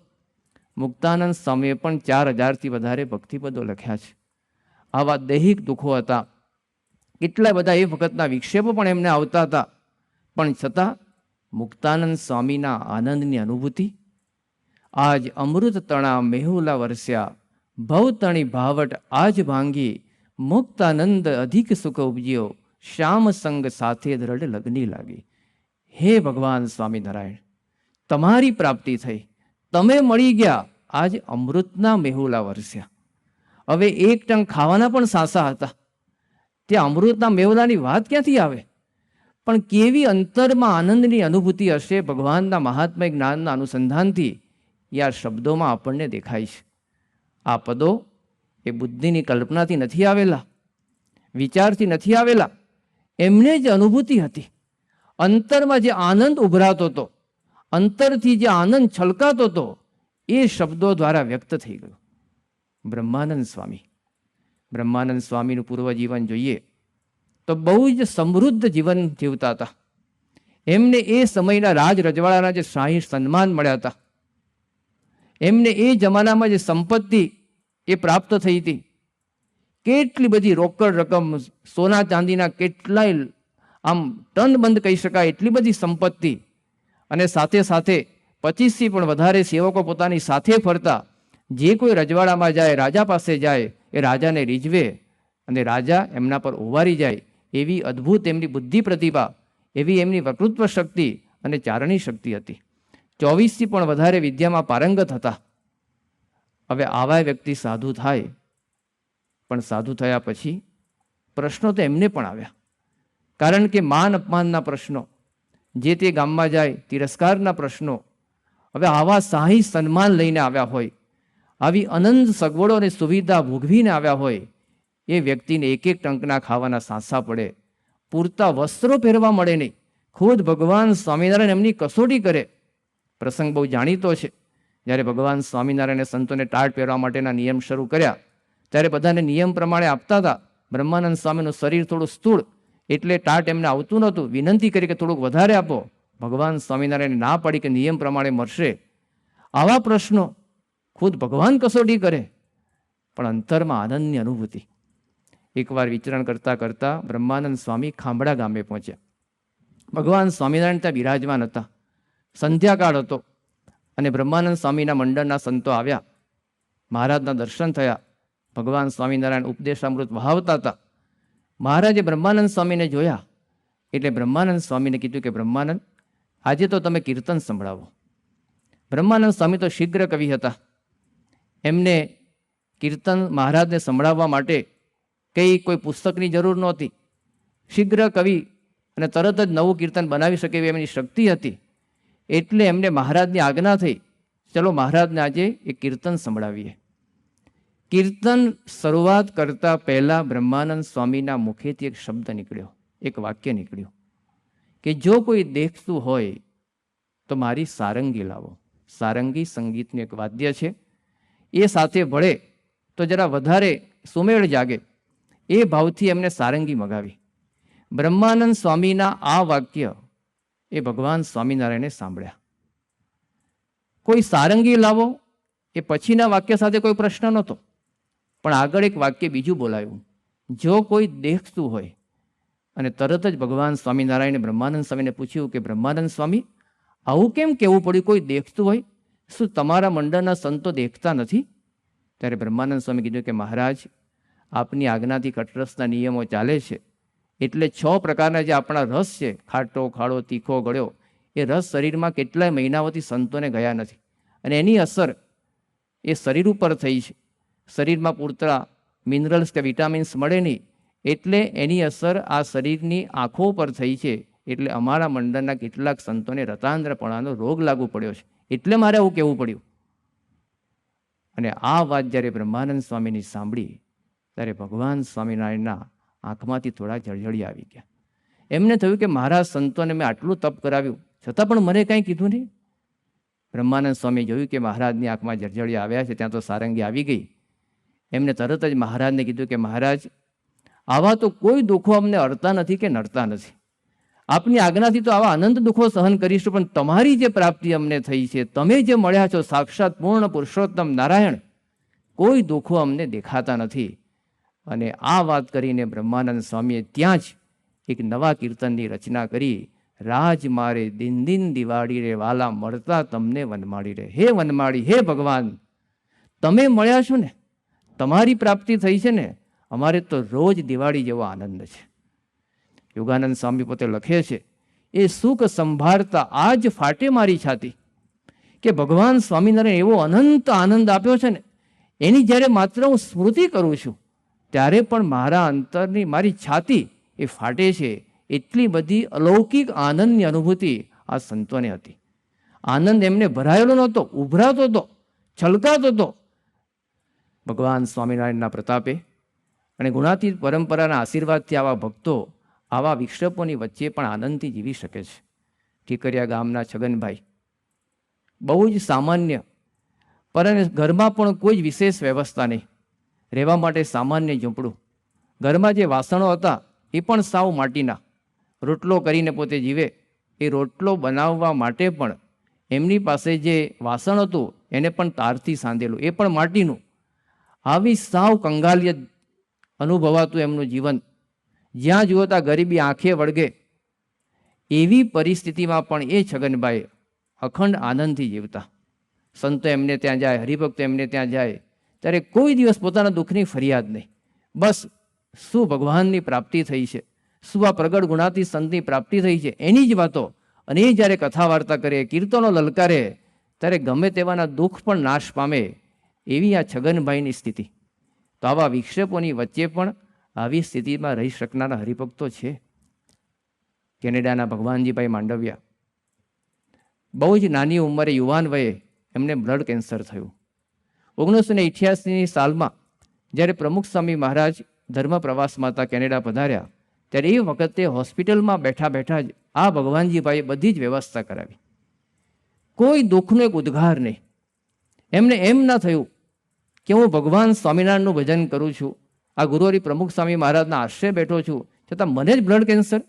મુક્તાનંદ સ્વામીએ પણ 4000થી વધારે ભક્તિપદો લખ્યા છે. આવા દૈહિક દુઃખો હતા, કેટલા બધા એ વખતના વિક્ષેપો પણ એમને આવતા હતા, પણ છતાં મુક્તાનંદ સ્વામીના આનંદની અનુભૂતિ. આજ અમૃત તણા મેહુલા વરસ્યા, ભવતણી ભાવટ આજ ભાંગી, મુક્તાનંદ અધિક સુખ ઉપજ્યો, શ્યામ સંગ સાથે દ્રઢ લગ્ની લાગી. હે ભગવાન સ્વામિનારાયણ, તમારી પ્રાપ્તિ થઈ, તમે મળી ગયા, આજ અમૃતના મેહુલા વરસ્યા. હવે એક ટંક ખાવાના પણ સાસા હતા, ત્યાં અમૃતના મેહુલાની વાત ક્યાંથી આવે? પણ કેવી અંતરમાં આનંદની અનુભૂતિ હશે ભગવાનના મહાત્મય જ્ઞાનના અનુસંધાનથી, એ આ શબ્દોમાં આપણને દેખાય છે. આ પદો એ બુદ્ધિની કલ્પનાથી નથી આવેલા, વિચારથી નથી આવેલા, એમને જે અનુભૂતિ હતી, અંતરમાં જે આનંદ ઉભરાતો હતો, અંતરથી જે આનંદ છલકાતો હતો, એ શબ્દો દ્વારા વ્યક્ત થઈ ગયો. બ્રહ્માનંદ સ્વામી, બ્રહ્માનંદ સ્વામીનું પૂર્વજીવન જોઈએ તો બહુ જ સમૃદ્ધ જીવન જીવતા હતા. એમને એ સમયના રાજ રજવાડાના જે શાહી સન્માન મળ્યા હતા, એમને એ જમાનામાં જે સંપત્તિ એ પ્રાપ્ત થઈ હતી, કેટલી બધી રોકડ રકમ, સોના ચાંદીના કેટલાય આમ ટનબંધ કહી શકાય એટલી બધી સંપત્તિ, અને સાથે સાથે 25થી પણ વધારે સેવકો પોતાની સાથે ફરતા. જે કોઈ રજવાડામાં જાય, રાજા પાસે જાય, એ રાજાને રીઝવે અને રાજા એમના પર ઓવારી જાય, એવી અદ્ભુત એમની બુદ્ધિ પ્રતિભા, એવી એમની વક્તૃત્વ શક્તિ અને ચારણી શક્તિ હતી. 24થી પણ વધારે વિદ્યામાં પારંગત હતા. હવે આવા વ્યક્તિ સાધુ થાય, પણ સાધુ થયા પછી પ્રશ્નો તો એમને પણ આવ્યા. કારણ કે માન અપમાનના પ્રશ્નો, જે તે ગામમાં જાય તિરસ્કારના પ્રશ્નો. હવે આવા શાહી સન્માન લઈને આવ્યા હોય, આવી અનંત સગવડો અને સુવિધા ભોગવીને આવ્યા હોય, એ વ્યક્તિને એક એક ટંકના ખાવાના સાંસા પડે, પૂરતા વસ્ત્રો પહેરવા મળે નહીં. ખુદ ભગવાન સ્વામિનારાયણ એમની કસોટી કરે. પ્રસંગ બહુ જાણીતો છે. જ્યારે ભગવાન સ્વામિનારાયણે સંતોને ટાટ પહેરવા માટેના નિયમ શરૂ કર્યા, ત્યારે બધાને નિયમ પ્રમાણે આપતા હતા. બ્રહ્માનંદ સ્વામીનું શરીર થોડું સ્થૂળ, એટલે ટાટ એમને આવતું નહોતું. વિનંતી કરી કે થોડુંક વધારે આપો. ભગવાન સ્વામિનારાયણે ના પાડી કે નિયમ પ્રમાણે મળશે. આવા પ્રશ્નો ખુદ ભગવાન કસોટી કરે, પણ અંતરમાં આનંદની અનુભૂતિ. એકવાર વિચરણ કરતાં કરતાં બ્રહ્માનંદ સ્વામી ખાંભડા ગામે પહોંચ્યા. ભગવાન સ્વામિનારાયણ ત્યાં બિરાજમાન હતા. સંધ્યાકાળ હતો અને બ્રહ્માનંદ સ્વામીના મંડળના સંતો આવ્યા. મહારાજના દર્શન થયા. ભગવાન સ્વામિનારાયણ ઉપદેશામૃત વહાવતા હતા. મહારાજે બ્રહ્માનંદ સ્વામીને જોયા એટલે બ્રહ્માનંદ સ્વામીને કીધું કે બ્રહ્માનંદ, આજે તો તમે કીર્તન સંભળાવો. બ્રહ્માનંદ સ્વામી તો શીઘ્ર કવિ હતા. એમને કીર્તન મહારાજને સંભળાવવા માટે કોઈ પુસ્તકની જરૂર નહોતી. શીઘ્ર કવિ અને તરત જ નવું કીર્તન બનાવી શકે એવી એમની શક્તિ હતી. એટલે એમને મહારાજની આજ્ઞા થઈ, ચલો મહારાજને આજે એક કીર્તન સંભળાવીએ. કીર્તન શરૂઆત કરતા પહેલા બ્રહ્માનંદ સ્વામીના મુખેથી એક શબ્દ નીકળ્યો, એક વાક્ય નીકળ્યું કે જો કોઈ દેખતું હોય તો મારી સારંગી લાવો. સારંગી સંગીતનું એક વાદ્ય છે, એ સાથે ભળે તો જરા વધારે સુમેળ જાગે, એ ભાવથી એમને સારંગી મગાવી. બ્રહ્માનંદ સ્વામીના આ વાક્ય એ ભગવાન સ્વામિનારાયણે સાંભળ્યા. કોઈ સારંગી લાવો એ પછીના વાક્ય સાથે કોઈ પ્રશ્ન નહોતો, પણ આગળ એક વાક્ય બીજું બોલાયું, જો કોઈ દેખતું હોય. અને તરત જ ભગવાન સ્વામિનારાયણે બ્રહ્માનંદ સ્વામીને પૂછ્યું કે બ્રહ્માનંદ સ્વામી, આવું કેમ કહેવું પડ્યું? કોઈ દેખતું હોય, શું તમારા મંડળના સંતો દેખતા નથી? ત્યારે બ્રહ્માનંદ સ્વામી કીધું કે મહારાજ, આપની આજ્ઞાથી કટરસના નિયમો ચાલે છે, એટલે 6 પ્રકારના જે આપણા રસ છે, ખાટો, ખાડો, તીખો, ગળ્યો, એ રસ શરીરમાં કેટલાય મહિનાઓથી સંતોને ગયા નથી, અને એની અસર એ શરીર ઉપર થઈ છે. શરીરમાં પૂરતા મિનરલ્સ કે વિટામિન્સ મળે નહીં, એટલે એની અસર આ શરીરની આંખો પર થઈ છે. એટલે અમારા મંડળના કેટલાક સંતોને રતાંધ્રપણાનો રોગ લાગુ પડ્યો છે, એટલે મારે આવું કહેવું પડ્યું. અને આ વાત જ્યારે બ્રહ્માનંદ સ્વામીની સાંભળી ત્યારે ભગવાન સ્વામિનારાયણના આંખમાંથી થોડા જળજળી આવી ગયા. એમને થયું કે મારા સંતોને મેં આટલું તપ કરાવ્યું છતાં પણ મને કાંઈ કીધું નહીં. બ્રહ્માનંદ સ્વામી જોયું કે મહારાજની આંખમાં જળજળી આવ્યા છે, ત્યાં તો સારંગી આવી ગઈ. એમને તરત જ મહારાજને કીધું કે મહારાજ, આવા તો કોઈ દુઃખો અમને અડતા નથી કે નડતા નથી. આપની આજ્ઞાથી તો આવા અનંત દુઃખો સહન કરીશું, પણ તમારી જે પ્રાપ્તિ અમને થઈ છે, તમે જે મળ્યા છો સાક્ષાત પૂર્ણ પુરુષોત્તમ નારાયણ, કોઈ દુઃખો અમને દેખાતા નથી. અને આ વાત કરીને બ્રહ્માનંદ સ્વામીએ ત્યાં જ એક નવા કીર્તનની રચના કરી. રાજ મારે દિન દિન દિવાળી રે, વાલા મળતા તમને વનમાળી રે. હે વનમાળી, હે ભગવાન, તમે મળ્યા છો ને, તમારી પ્રાપ્તિ થઈ છે ને, અમારે તો રોજ દિવાળી જેવો આનંદ છે. યોગાનંદ સ્વામી પોતે લખે છે, એ સુખ સંભાળતા આજ ફાટે મારી છાતી, કે ભગવાન સ્વામિનારાયણ એવો અનંત આનંદ આપ્યો છે ને, એની જ્યારે માત્ર હું સ્મૃતિ કરું છું ત્યારે પણ મારા અંતરની મારી છાતી એ ફાટે છે. એટલી બધી અલૌકિક આનંદની અનુભૂતિ આ સંતોને હતી. આનંદ એમને ભરાયેલો નહોતો, ઉભરાતો હતો, છલકાતો હતો. ભગવાન સ્વામિનારાયણના પ્રતાપે અને ગુણાતીત પરંપરાના આશીર્વાદથી આવા ભક્તો આવા વિક્ષેપોની વચ્ચે પણ આનંદથી જીવી શકે છે. ઠીકરિયા ગામના છગનભાઈ બહુ જ સામાન્ય, પરંતુ ઘરમાં પણ કોઈ જ વિશેષ વ્યવસ્થા નહીં, રહેવા માટે સામાન્ય ઝૂંપડું. ઘરમાં જે વાસણો હતા એ પણ સાવ માટીના. રોટલો કરીને પોતે જીવે. એ રોટલો બનાવવા માટે પણ એમની પાસે જે વાસણ હતું એને પણ તારથી સાંધેલું, એ પણ માટીનું. આવી સાવ કંગાલિયત અનુભવાતું એમનું જીવન. જ્યાં જુઓ ત્યાં ગરીબી આંખે વળગે. એવી પરિસ્થિતિમાં પણ એ છગનભાઈ અખંડ આનંદથી જીવતા. સંતો એમને ત્યાં જાય, હરિભક્તો એમને ત્યાં જાય ત્યારે કોઈ દિવસ પોતાના દુઃખની ફરિયાદ નહીં. બસ શું ભગવાનની પ્રાપ્તિ થઈ છે, શું આ પ્રગટ ગુણાતી સંતની પ્રાપ્તિ થઈ છે, એની જ વાતો. અને એ જ્યારે કથા વાર્તા કરે, કીર્તનો લલકારે, ત્યારે ગમે તેવાના દુઃખ પણ નાશ પામે. એવી આ છગનભાઈની સ્થિતિ. તો આવા વિક્ષેપોની વચ્ચે પણ આવી સ્થિતિમાં રહી શકનારા હરિભક્તો છે. કેનેડાના ભગવાનજીભાઈ માંડવિયા બહુ જ નાની ઉંમરે, યુવાન વયે એમને બ્લડ કેન્સર થયું. 1988ની સાલમાં જ્યારે પ્રમુખ સ્વામી મહારાજ ધર્મ પ્રવાસમાં હતા, કેનેડા પધાર્યા, ત્યારે એ વખતે હોસ્પિટલમાં બેઠા બેઠા જ આ ભગવાનજીભાઈએ બધી જ વ્યવસ્થા કરાવી. કોઈ દુઃખનો એક ઉદ્ગાર નહીં. એમને એમ ના થયું કે હું ભગવાન સ્વામિનારાયણનું ભજન કરું છું, આ ગુરુહરિ પ્રમુખ સ્વામી મહારાજના આશ્રય બેઠો છું, છતાં મને જ બ્લડ કેન્સર,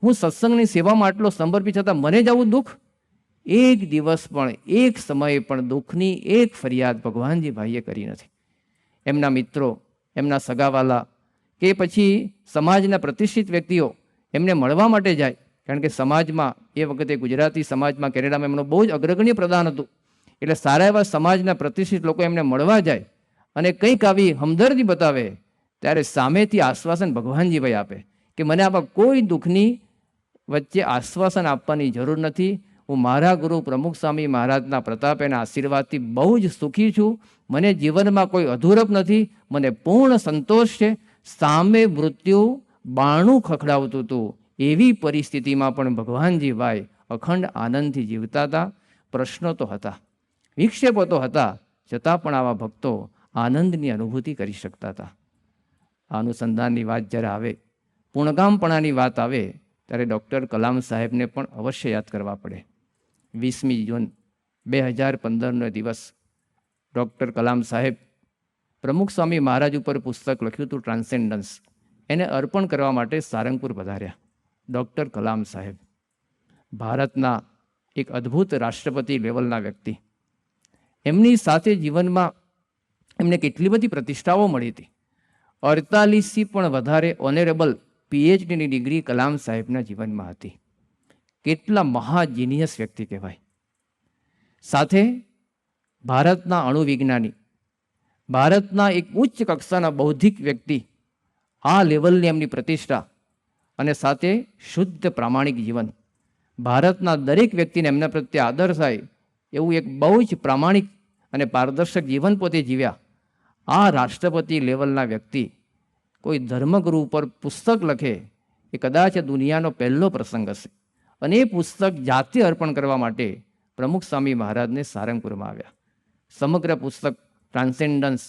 હું સત્સંગની સેવામાં આટલો સમર્પિત, છતાં મને જ આવું દુઃખ. એક દિવસ પણ, એક સમયે પણ દુઃખની એક ફરિયાદ ભગવાનજીભાઈએ કરી નથી. એમના મિત્રો, એમના સગાવાલા કે પછી સમાજના પ્રતિષ્ઠિત વ્યક્તિઓ એમને મળવા માટે જાય, કારણ કે સમાજમાં એ વખતે ગુજરાતી સમાજમાં કેનેડામાં એમનું બહુ જ અગ્રગણ્ય પ્રદાન હતું. એટલે સારા એવા સમાજના પ્રતિષ્ઠિત લોકો એમને મળવા જાય અને કંઈક આવી હમદર્દી બતાવે ત્યારે સામેથી આશ્વાસન ભગવાનજીભાઈ આપે કે મને આવા કોઈ દુઃખની વચ્ચે આશ્વાસન આપવાની જરૂર નથી. હું મારા ગુરુ પ્રમુખ સ્વામી મહારાજના પ્રતાપ એના આશીર્વાદથી બહુ જ સુખી છું. મને જીવનમાં કોઈ અધૂરપ નથી, મને પૂર્ણ સંતોષ છે. સામે મૃત્યુ બાણું ખખડાવતું હતું, એવી પરિસ્થિતિમાં પણ ભગવાનજીભાઈ અખંડ આનંદથી જીવતા હતા. પ્રશ્નો તો હતા, વિક્ષેપો તો હતા, છતાં પણ આવા ભક્તો આનંદની અનુભૂતિ કરી શકતા હતા. અનુસંધાનની વાત જ્યારે આવે, પૂર્ણકામપણાની વાત આવે, ત્યારે ડૉક્ટર કલામ સાહેબને પણ અવશ્ય યાદ કરવા પડે. 20મી જૂન 2015નો દિવસ ડૉક્ટર કલામ સાહેબ પ્રમુખ સ્વામી મહારાજ ઉપર પુસ્તક લખ્યું હતું ટ્રાન્સેન્ડન્સ, એને અર્પણ કરવા માટે સારંગપુર પધાર્યા. ડૉક્ટર કલામ સાહેબ ભારતના એક અદ્ભુત રાષ્ટ્રપતિ લેવલના વ્યક્તિ. એમની સાથે જીવનમાં એમને કેટલી બધી પ્રતિષ્ઠાઓ મળી હતી. 48થી પણ વધારે ઓનરેબલ પીએચડીની ડિગ્રી કલામ સાહેબના જીવનમાં હતી. કેટલા મહાજીનિયસ વ્યક્તિ કહેવાય. સાથે ભારતના અણુવિજ્ઞાની, ભારતના એક ઉચ્ચ કક્ષાના બૌદ્ધિક વ્યક્તિ, આ લેવલની એમની પ્રતિષ્ઠા, અને સાથે શુદ્ધ પ્રામાણિક જીવન. ભારતના દરેક વ્યક્તિને એમના પ્રત્યે આદર થાય એવું એક બહુ જ પ્રામાણિક અને પારદર્શક જીવન પોતે જીવ્યા. આ રાષ્ટ્રપતિ લેવલના વ્યક્તિ કોઈ ધર્મગુરુ ઉપર પુસ્તક લખે એ કદાચ દુનિયાનો પહેલો પ્રસંગ હશે. અને એ પુસ્તક જાતે અર્પણ કરવા માટે પ્રમુખ સ્વામી મહારાજને સારંગપુરમાં આવ્યા. સમગ્ર પુસ્તક ટ્રાન્સેન્ડન્સ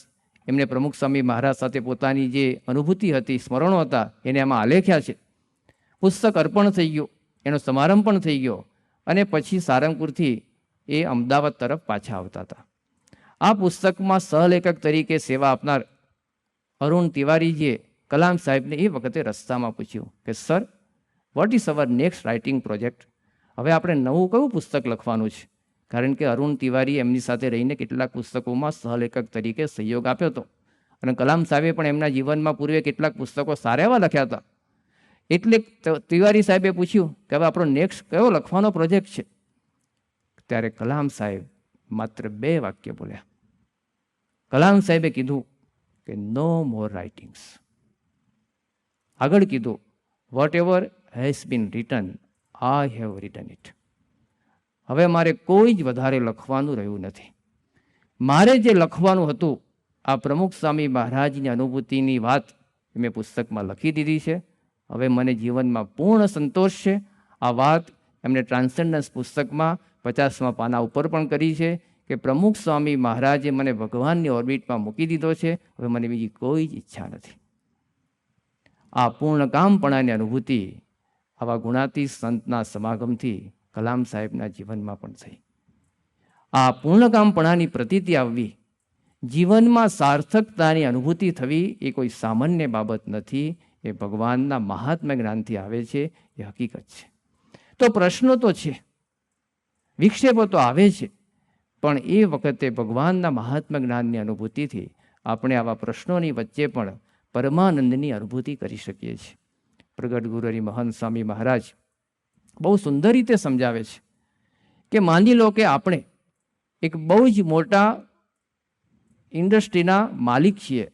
એમને પ્રમુખ સ્વામી મહારાજ સાથે પોતાની જે અનુભૂતિ હતી, સ્મરણો હતા, એને આમાં આલેખ્યા છે. પુસ્તક અર્પણ થઈ ગયું, એનો સમારંભ પણ થઈ ગયો અને પછી સારંગપુરથી એ અમદાવાદ તરફ પાછા આવતા હતા. આ પુસ્તકમાં સહલેખક તરીકે સેવા આપનાર અરુણ તિવારીજીએ કલામ સાહેબને એ વખતે રસ્તામાં પૂછ્યું કે sir, what is our next writing project? હવે આપણે નવું કયું પુસ્તક લખવાનું છે? કારણ કે અરુણ તિવારી એમની સાથે રહીને કેટલાક પુસ્તકોમાં સહલેખક તરીકે સહયોગ આપ્યો હતો અને કલામ સાહેબે પણ એમના જીવનમાં પૂર્વે કેટલાક પુસ્તકો સારા એવા લખ્યા હતા. એટલે તિવારી સાહેબે પૂછ્યું કે હવે આપણો નેક્સ્ટ કયો લખવાનો પ્રોજેક્ટ છે? ત્યારે કલામ સાહેબ માત્ર 2 વાક્ય બોલ્યા. કલામ સાહેબે કીધું કે નો મોર રાઇટિંગ્સ. આગળ કીધું, whatever has been written, I have written it. હવે મારે કોઈ જ વધારે લખવાનું રહ્યું નથી. મારે જે લખવાનું હતું, આ પ્રમુખ સ્વામી મહારાજની અનુભૂતિની વાત મેં પુસ્તકમાં લખી દીધી છે. હવે મને જીવનમાં પૂર્ણ સંતોષ છે. આ વાત એમને ટ્રાન્સેન્ડન્સ પુસ્તકમાં 50મા પાના ઉપર પણ કરી છે કે પ્રમુખ સ્વામી મહારાજે મને ભગવાનની ઓર્બિટમાં મૂકી દીધો છે. હવે મને બીજી કોઈ જ ઈચ્છા નથી. આ પૂર્ણકામપણાની અનુભૂતિ આવા ગુણાતીત સંતના સમાગમથી કલામ સાહેબના જીવનમાં પણ થઈ. આ પૂર્ણકામપણાની પ્રતીતિ આવવી, જીવનમાં સાર્થકતાની અનુભૂતિ થવી એ કોઈ સામાન્ય બાબત નથી. એ ભગવાનના મહાત્મ્ય જ્ઞાનથી આવે છે, એ હકીકત છે. તો પ્રશ્નો તો છે, વિક્ષેપો તો આવે છે, પણ એ વખતે ભગવાનના મહાત્મ્ય જ્ઞાનની અનુભૂતિથી આપણે આવા પ્રશ્નોની વચ્ચે પણ પરમાનંદની અનુભૂતિ કરી શકીએ છીએ. પ્રગટ ગુરુહરિ મહંત સ્વામી મહારાજ બહુ સુંદર રીતે સમજાવે છે કે માની લો કે આપણે એક બહુ જ મોટા ઇન્ડસ્ટ્રીના માલિક છીએ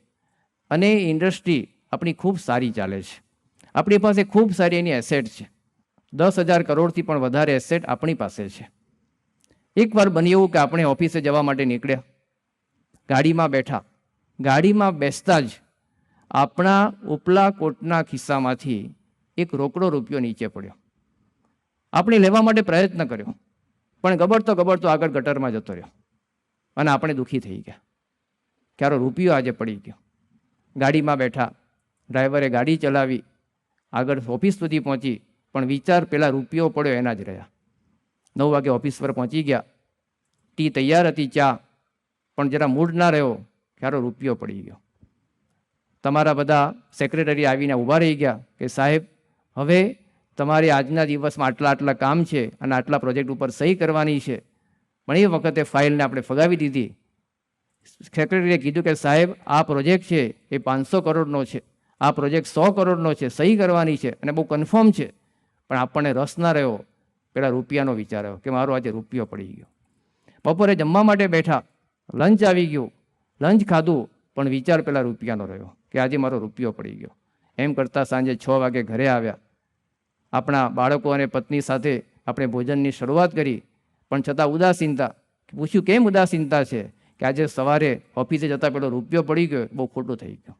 અને એ ઇન્ડસ્ટ્રી આપણી ખૂબ સારી ચાલે છે. આપણી પાસે ખૂબ સારી એની એસેટ છે. 10,000 કરોડથી પણ વધારે એસેટ આપણી પાસે છે. એકવાર બન્યું એવું કે આપણે ઓફિસે જવા માટે નીકળ્યા, ગાડીમાં બેઠા, ગાડીમાં બેસતા જ આપણા ઉપલા કોટના ખિસ્સામાંથી એક રોકડો રૂપિયો નીચે પડ્યો. આપણે લેવા માટે પ્રયત્ન કર્યો, પણ ગબડતો આગળ ગટરમાં જતો રહ્યો અને આપણે દુઃખી થઈ ગયા. ક્યારો રૂપિયો આજે પડી ગયો. ગાડીમાં બેઠા, ડ્રાઈવરે ગાડી ચલાવી, આગળ ઓફિસ સુધી પહોંચી, પણ વિચાર પેલા રૂપિયો પડ્યો એના જ રહ્યા. 9 વાગે ઓફિસ પર પહોંચી ગયા, ટી તૈયાર હતી, ચા, પણ જરા મૂડ ના રહ્યો, ક્યારો રૂપિયો પડી ગયો. તમારા બધા સેક્રેટરી આવીને ઊભા રહી ગયા કે સાહેબ, હવે તમારે આજના દિવસમાં આટલા કામ છે અને આટલા પ્રોજેક્ટ ઉપર સહી કરવાની છે. પણ એ વખતે ફાઇલને આપણે ફગાવી દીધી. સેક્રેટરીએ કીધું કે સાહેબ, આ પ્રોજેક્ટ છે એ 500 કરોડનો છે, આ પ્રોજેક્ટ 100 કરોડનો છે, સહી કરવાની છે અને બહુ કન્ફર્મ છે. પણ આપણને રસ ના રહ્યો, પેલા રૂપિયાનો વિચાર આવ્યો કે મારો આજે રૂપિયો પડી ગયો. બપોરે જમવા માટે બેઠા, લંચ આવી ગયું, લંચ ખાધું, પણ વિચાર પેલા રૂપિયાનો રહ્યો કે આજે મારો રૂપિયો પડી ગયો. એમ કરતાં સાંજે 6 વાગે ઘરે આવ્યા. આપણા બાળકો અને પત્ની સાથે આપણે ભોજનની શરૂઆત કરી, પણ છતાં ઉદાસીનતા. પૂછ્યું કેમ ઉદાસીનતા છે? કે આજે સવારે ઓફિસે જતાં પેલો રૂપિયો પડી ગયો, બહુ ખોટું થઈ ગયું.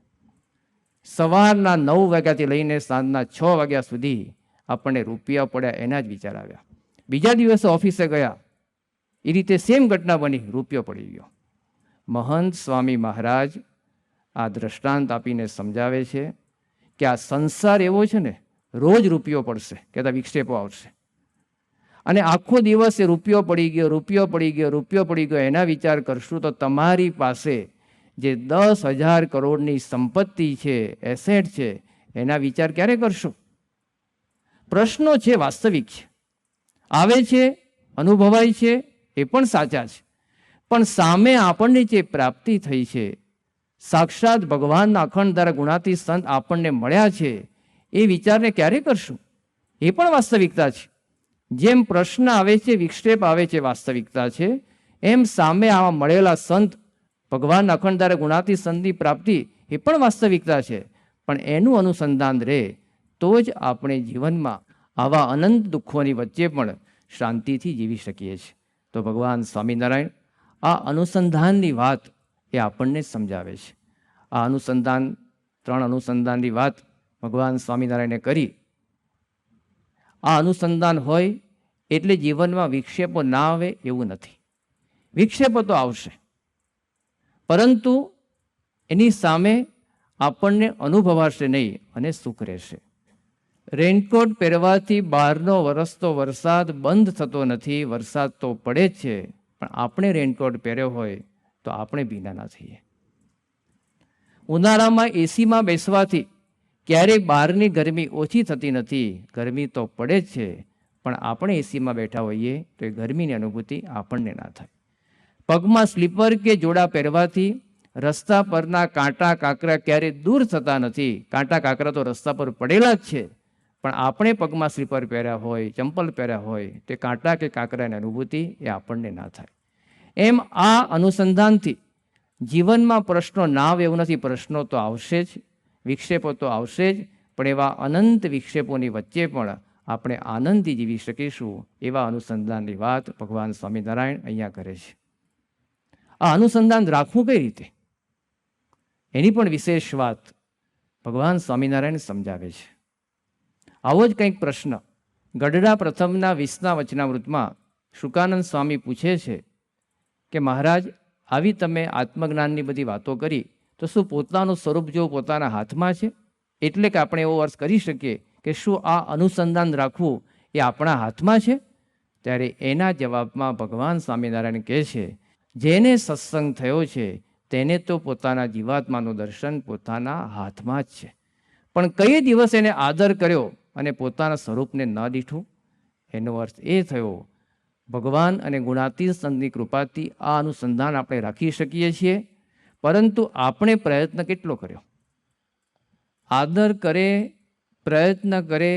સવારના 9 વાગ્યાથી લઈને સાંજના 6 વાગ્યા સુધી આપણને રૂપિયા પડ્યા એના જ વિચાર આવ્યા. બીજા દિવસે ઓફિસે ગયા, એ રીતે સેમ ઘટના બની, રૂપિયો પડી ગયો. મહંત સ્વામી મહારાજ આ દ્રષ્ટાંત આપીને સમજાવે છે કે આ સંસાર એવો છે ને, રોજ રૂપિયો પડશે, કહેતા વિક્ષેપો આવશે, અને આખો દિવસ એ રૂપિયો પડી ગયો એના વિચાર કરશું તો તમારી પાસે જે 10,000 કરોડની સંપત્તિ છે, એસેટ છે, એના વિચાર ક્યારે કરશો? પ્રશ્નો છે, વાસ્તવિક છે, આવે છે, અનુભવાય છે, એ પણ સાચા છે. પણ સામે આપણને જે પ્રાપ્તિ થઈ છે, સાક્ષાત ભગવાનના અખંડ દ્વારા ગુણાતીત સંત આપણને મળ્યા છે, એ વિચારને ક્યારે કરશું? એ પણ વાસ્તવિકતા છે. જેમ પ્રશ્ન આવે છે, વિક્ષેપ આવે છે, વાસ્તવિકતા છે, એમ સામે આવા મળેલા સંત, ભગવાનના અખંડ દ્વારા ગુણાતીત સંતની પ્રાપ્તિ, એ પણ વાસ્તવિકતા છે. પણ એનું અનુસંધાન રહે તો જ આપણે જીવનમાં આવા અનંત દુઃખોની વચ્ચે પણ શાંતિથી જીવી શકીએ છીએ. તો ભગવાન સ્વામિનારાયણ આ અનુસંધાનની વાત એ આપણને સમજાવે છે. આ અનુસંધાન, 3 અનુસંધાનની વાત ભગવાન સ્વામિનારાયણે કરી. આ અનુસંધાન હોય એટલે જીવનમાં વિક્ષેપો ના આવે એવું નથી. વિક્ષેપો તો આવશે, પરંતુ એની સામે આપણને અનુભવાશે નહીં અને સુખ રહેશે. રેનકોટ પહેરવાથી બહારનો વરસતો વરસાદ બંધ થતો નથી, વરસાદ તો પડે જ છે, પણ આપણે રેનકોટ પહેર્યો હોય તો આપણે ભીના ના થઈએ. ઉનાળામાં એસીમાં બેસવાથી ક્યારેય બહારની ગરમી ઓછી થતી નથી, ગરમી તો પડે જ છે, પણ આપણે એસીમાં બેઠા હોઈએ તો એ ગરમીની અનુભૂતિ આપણને ના થાય. પગમાં સ્લીપર કે જોડા પહેરવાથી રસ્તા પરના કાંટા કાંકરા ક્યારેય દૂર થતા નથી. કાંટા કાંકરા તો રસ્તા પર પડેલા જ છે, પણ આપણે પગમાં સ્લીપર પહેર્યા હોય, ચંપલ પહેર્યા હોય, તે કાંટા કે કાંકરાની અનુભૂતિ એ આપણને ના થાય. એમ આ અનુસંધાનથી જીવનમાં પ્રશ્નો ના આવે એવું નથી. પ્રશ્નો તો આવશે જ, વિક્ષેપો તો આવશે જ, પણ એવા અનંત વિક્ષેપોની વચ્ચે પણ આપણે આનંદથી જીવી શકીશું એવા અનુસંધાનની વાત ભગવાન સ્વામિનારાયણ અહીંયા કરે છે. આ અનુસંધાન રાખવું કઈ રીતે, એની પણ વિશેષ વાત ભગવાન સ્વામિનારાયણ સમજાવે છે. આવો જ કંઈક પ્રશ્ન ગઢડા પ્રથમના 20ના વચનામૃતમાં શુકાનંદ સ્વામી પૂછે છે કે મહારાજ, આવી તમે આત્મજ્ઞાનની બધી વાતો કરી, તો શું પોતાનું સ્વરૂપ જો પોતાના હાથમાં છે? એટલે કે આપણે એવો અર્થ કરી શકીએ કે શું આ અનુસંધાન રાખવું એ આપણા હાથમાં છે? ત્યારે એના જવાબમાં ભગવાન સ્વામિનારાયણ કહે છે, જેને સત્સંગ થયો છે તેને તો પોતાના જીવાત્માનું દર્શન પોતાના હાથમાં જ છે. પણ કઈ દિવસ એને આદર કર્યો અને પોતાના સ્વરૂપને ન દીઠું? એનો અર્થ એ થયો, ભગવાન અને ગુણાતીત સંતની કૃપાથી આ અનુસંધાન આપણે રાખી શકીએ છીએ, પરંતુ આપણે પ્રયત્ન કેટલો કર્યો? આદર કરે, પ્રયત્ન કરે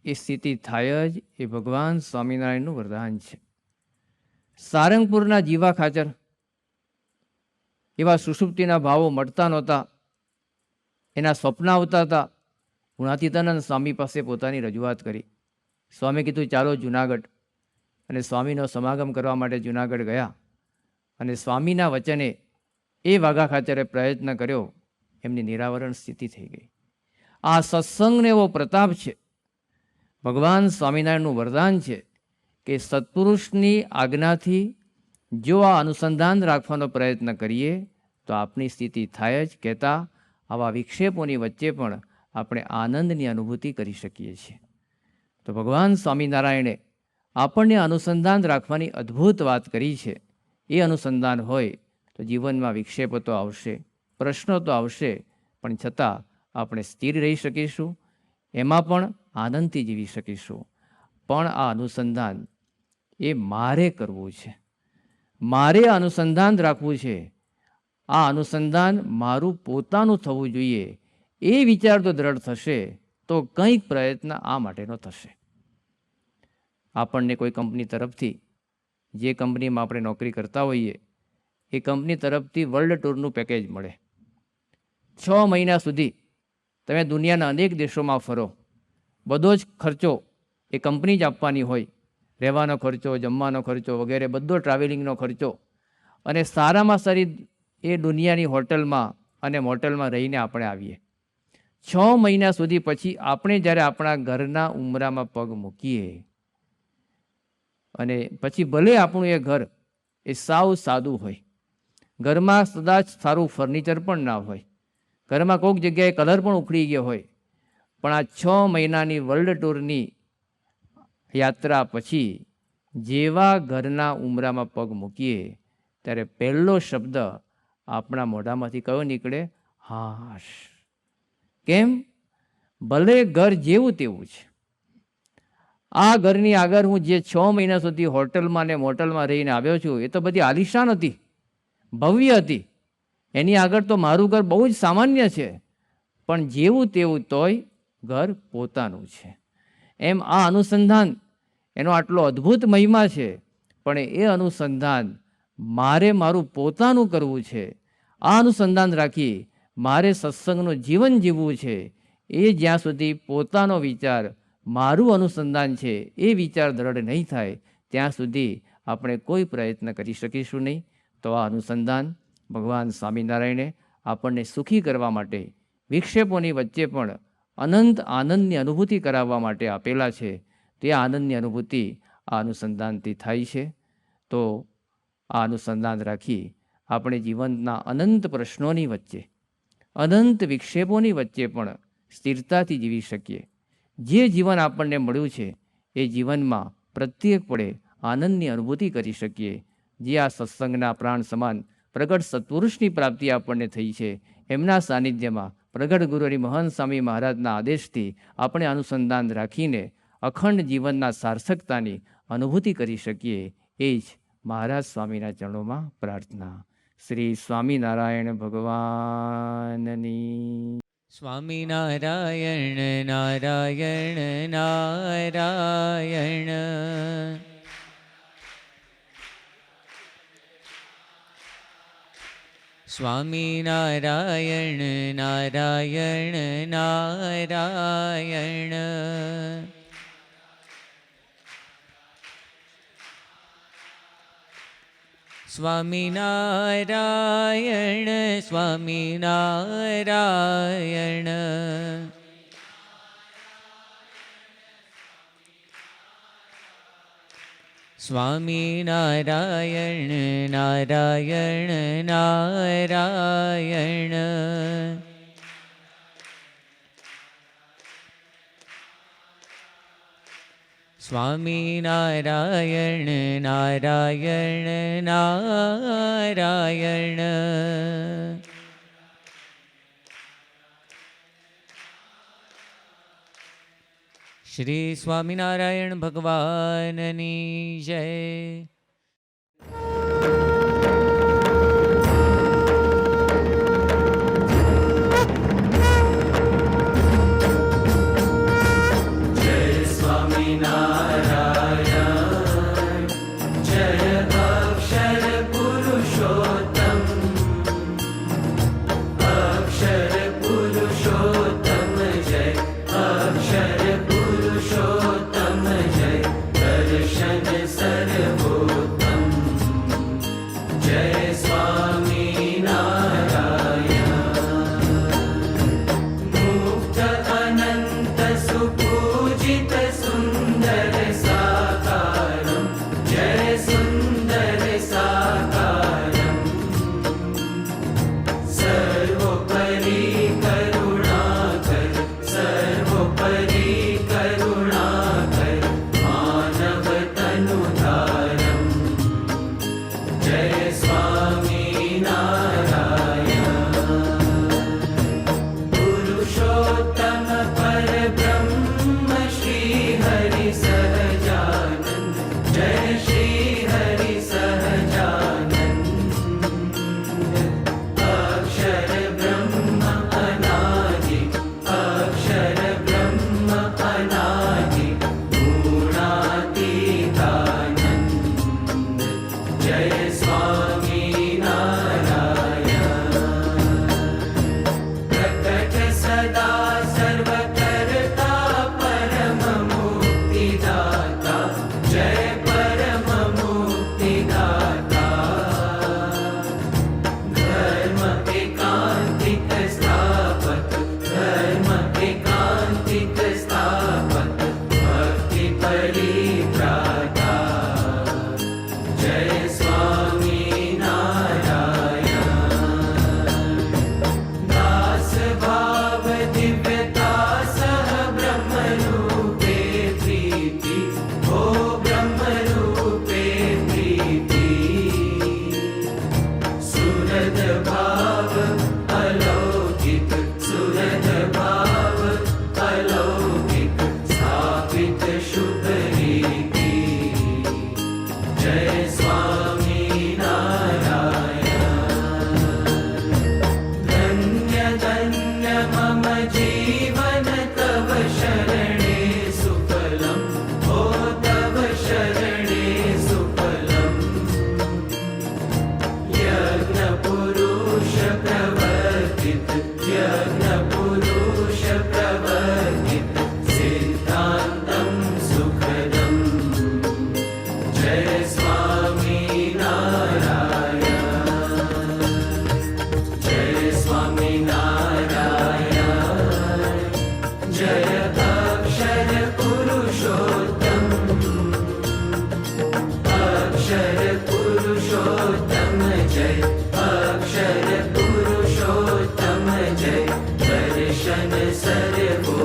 એ સ્થિતિ થાય જ, એ ભગવાન સ્વામિનારાયણનું વરદાન છે. સારંગપુરના જીવા ખાચર એવા સુષુપ્તિના ભાવો મળતા નહોતા, એના સ્વપ્ન આવતા હતા. ગુણાતીતાનંદ સ્વામી પાસે પોતાની રજૂઆત કરી. સ્વામી કીધું ચાલો જુનાગઢ, અને સ્વામીનો સમાગમ કરવા માટે જુનાગઢ ગયા. અને સ્વામીના વચને એ વાઘા ખાચરે પ્રયત્ન કર્યો, એમની નિરાવરણ સ્થિતિ થઈ ગઈ. આ સત્સંગને એવો પ્રતાપ છે, ભગવાન સ્વામિનારાયણનું વરદાન છે કે સત્પુરુષની આજ્ઞાથી જો આ અનુસંધાન રાખવાનો પ્રયત્ન કરીએ તો આપણી સ્થિતિ થાય જ. કહેતા આવા વિક્ષેપોની વચ્ચે પણ આપણે આનંદની અનુભૂતિ કરી શકીએ છીએ. તો ભગવાન સ્વામિનારાયણે આપણને અનુસંધાન રાખવાની અદ્ભુત વાત કરી છે. એ અનુસંધાન હોય તો જીવનમાં વિક્ષેપો તો આવશે, પ્રશ્નો તો આવશે, પણ છતાં આપણે સ્થિર રહી શકીશું, એમાં પણ આનંદથી જીવી શકીશું. પણ આ અનુસંધાન એ મારે કરવું છે, મારે અનુસંધાન રાખવું છે. આ અનુસંધાન મારું પોતાનું થવું જોઈએ. એ વિચાર તો દ્રઢ થશે તો કંઈક પ્રયત્ન આ માટેનો થશે. આપણને કોઈ કંપની તરફથી, જે કંપનીમાં આપણે નોકરી કરતા હોઈએ, એ કંપની તરફથી વર્લ્ડ ટૂરનું પેકેજ મળે. 6 મહિના સુધી તમે દુનિયાના અનેક દેશોમાં ફરો, બધો જ ખર્ચો એ કંપની જ આપવાની હોય. રહેવાનો ખર્ચો, જમવાનો ખર્ચો વગેરે બધો ટ્રાવેલિંગનો ખર્ચો. અને સારામાં સારી એ દુનિયાની હોટલમાં અને મોટલમાં રહીને આપણે આવીએ. 6 મહિના સુધી પછી આપણે જ્યારે આપણા ઘરના ઉંબરામાં પગ મૂકીએ, અને પછી ભલે આપણું એ ઘર એ સાવ સાદું હોય, ઘરમાં કદાચ સારું ફર્નિચર પણ ના હોય, ઘરમાં કોઈક જગ્યાએ કલર પણ ઉખડી ગયો હોય, પણ આ 6 મહિનાની વર્લ્ડ ટૂરની યાત્રા પછી જેવા ઘરના ઉંબરામાં પગ મૂકીએ ત્યારે પહેલો શબ્દ આપણા મોઢામાંથી કયો નીકળે? હાશ. કેમ? ભલે ઘર જેવું તેવું છે. આ ઘરની આગળ હું જે 6 મહિના સુધી હોટલમાં ને મોટલમાં રહીને આવ્યો છું, એ તો બધી આલિશાન હતી, ભવ્ય હતી. એની આગળ તો મારું ઘર બહુ જ સામાન્ય છે, પણ જેવું તેવું તોય ઘર પોતાનું છે. એમ આ અનુસંધાન એનો આટલો અદ્ભુત મહિમા છે, પણ એ અનુસંધાન મારે મારું પોતાનું કરવું છે. આ અનુસંધાન રાખી મારે સત્સંગનું જીવન જીવવું છે. એ જ્યાં સુધી પોતાનો વિચાર, મારું અનુસંધાન છે, એ વિચાર દ્રઢ નહીં થાય ત્યાં સુધી આપણે કોઈ પ્રયત્ન કરી શકીશું નહીં. તો આ અનુસંધાન ભગવાન સ્વામિનારાયણે આપણને સુખી કરવા માટે, વિક્ષેપોની વચ્ચે પણ અનંત આનંદની અનુભૂતિ કરાવવા માટે આપેલા છે. તે આનંદની અનુભૂતિ આ અનુસંધાનથી થાય છે. તો આ અનુસંધાન રાખી આપણે જીવનના અનંત પ્રશ્નોની વચ્ચે, અનંત વિક્ષેપોની વચ્ચે પણ સ્થિરતાથી જીવી શકીએ. જે જીવન આપણને મળ્યું છે એ જીવનમાં પ્રત્યેક પળે આનંદની અનુભૂતિ કરી શકીએ. જે આ સત્સંગના પ્રાણ સમાન પ્રગટ સત્પુરુષની પ્રાપ્તિ આપણને થઈ છે, એમના સાનિધ્યમાં પ્રગટ ગુરુ હરિ મહંત સ્વામી મહારાજના આદેશથી આપણે અનુસંધાન રાખીને અખંડ જીવનના સાર્થકતાની અનુભૂતિ કરી શકીએ. એ જ મહારાજ સ્વામીના ચરણોમાં પ્રાર્થના. શ્રી સ્વામિનારાયણ ભગવાનની. સ્વામિનારાયણ નારાયણ નારાયણ. સ્વામિનારાયણ નારાયણ નારાયણ. સ્વામિનારાયણ સ્વામિનારાયણ. સ્વામિનારાયણ નારાયણ નારાયણ. સ્વામિનારાયણ નારાયણ નારાયણ. શ્રી સ્વામિનારાયણ ભગવાનની જય. संसर को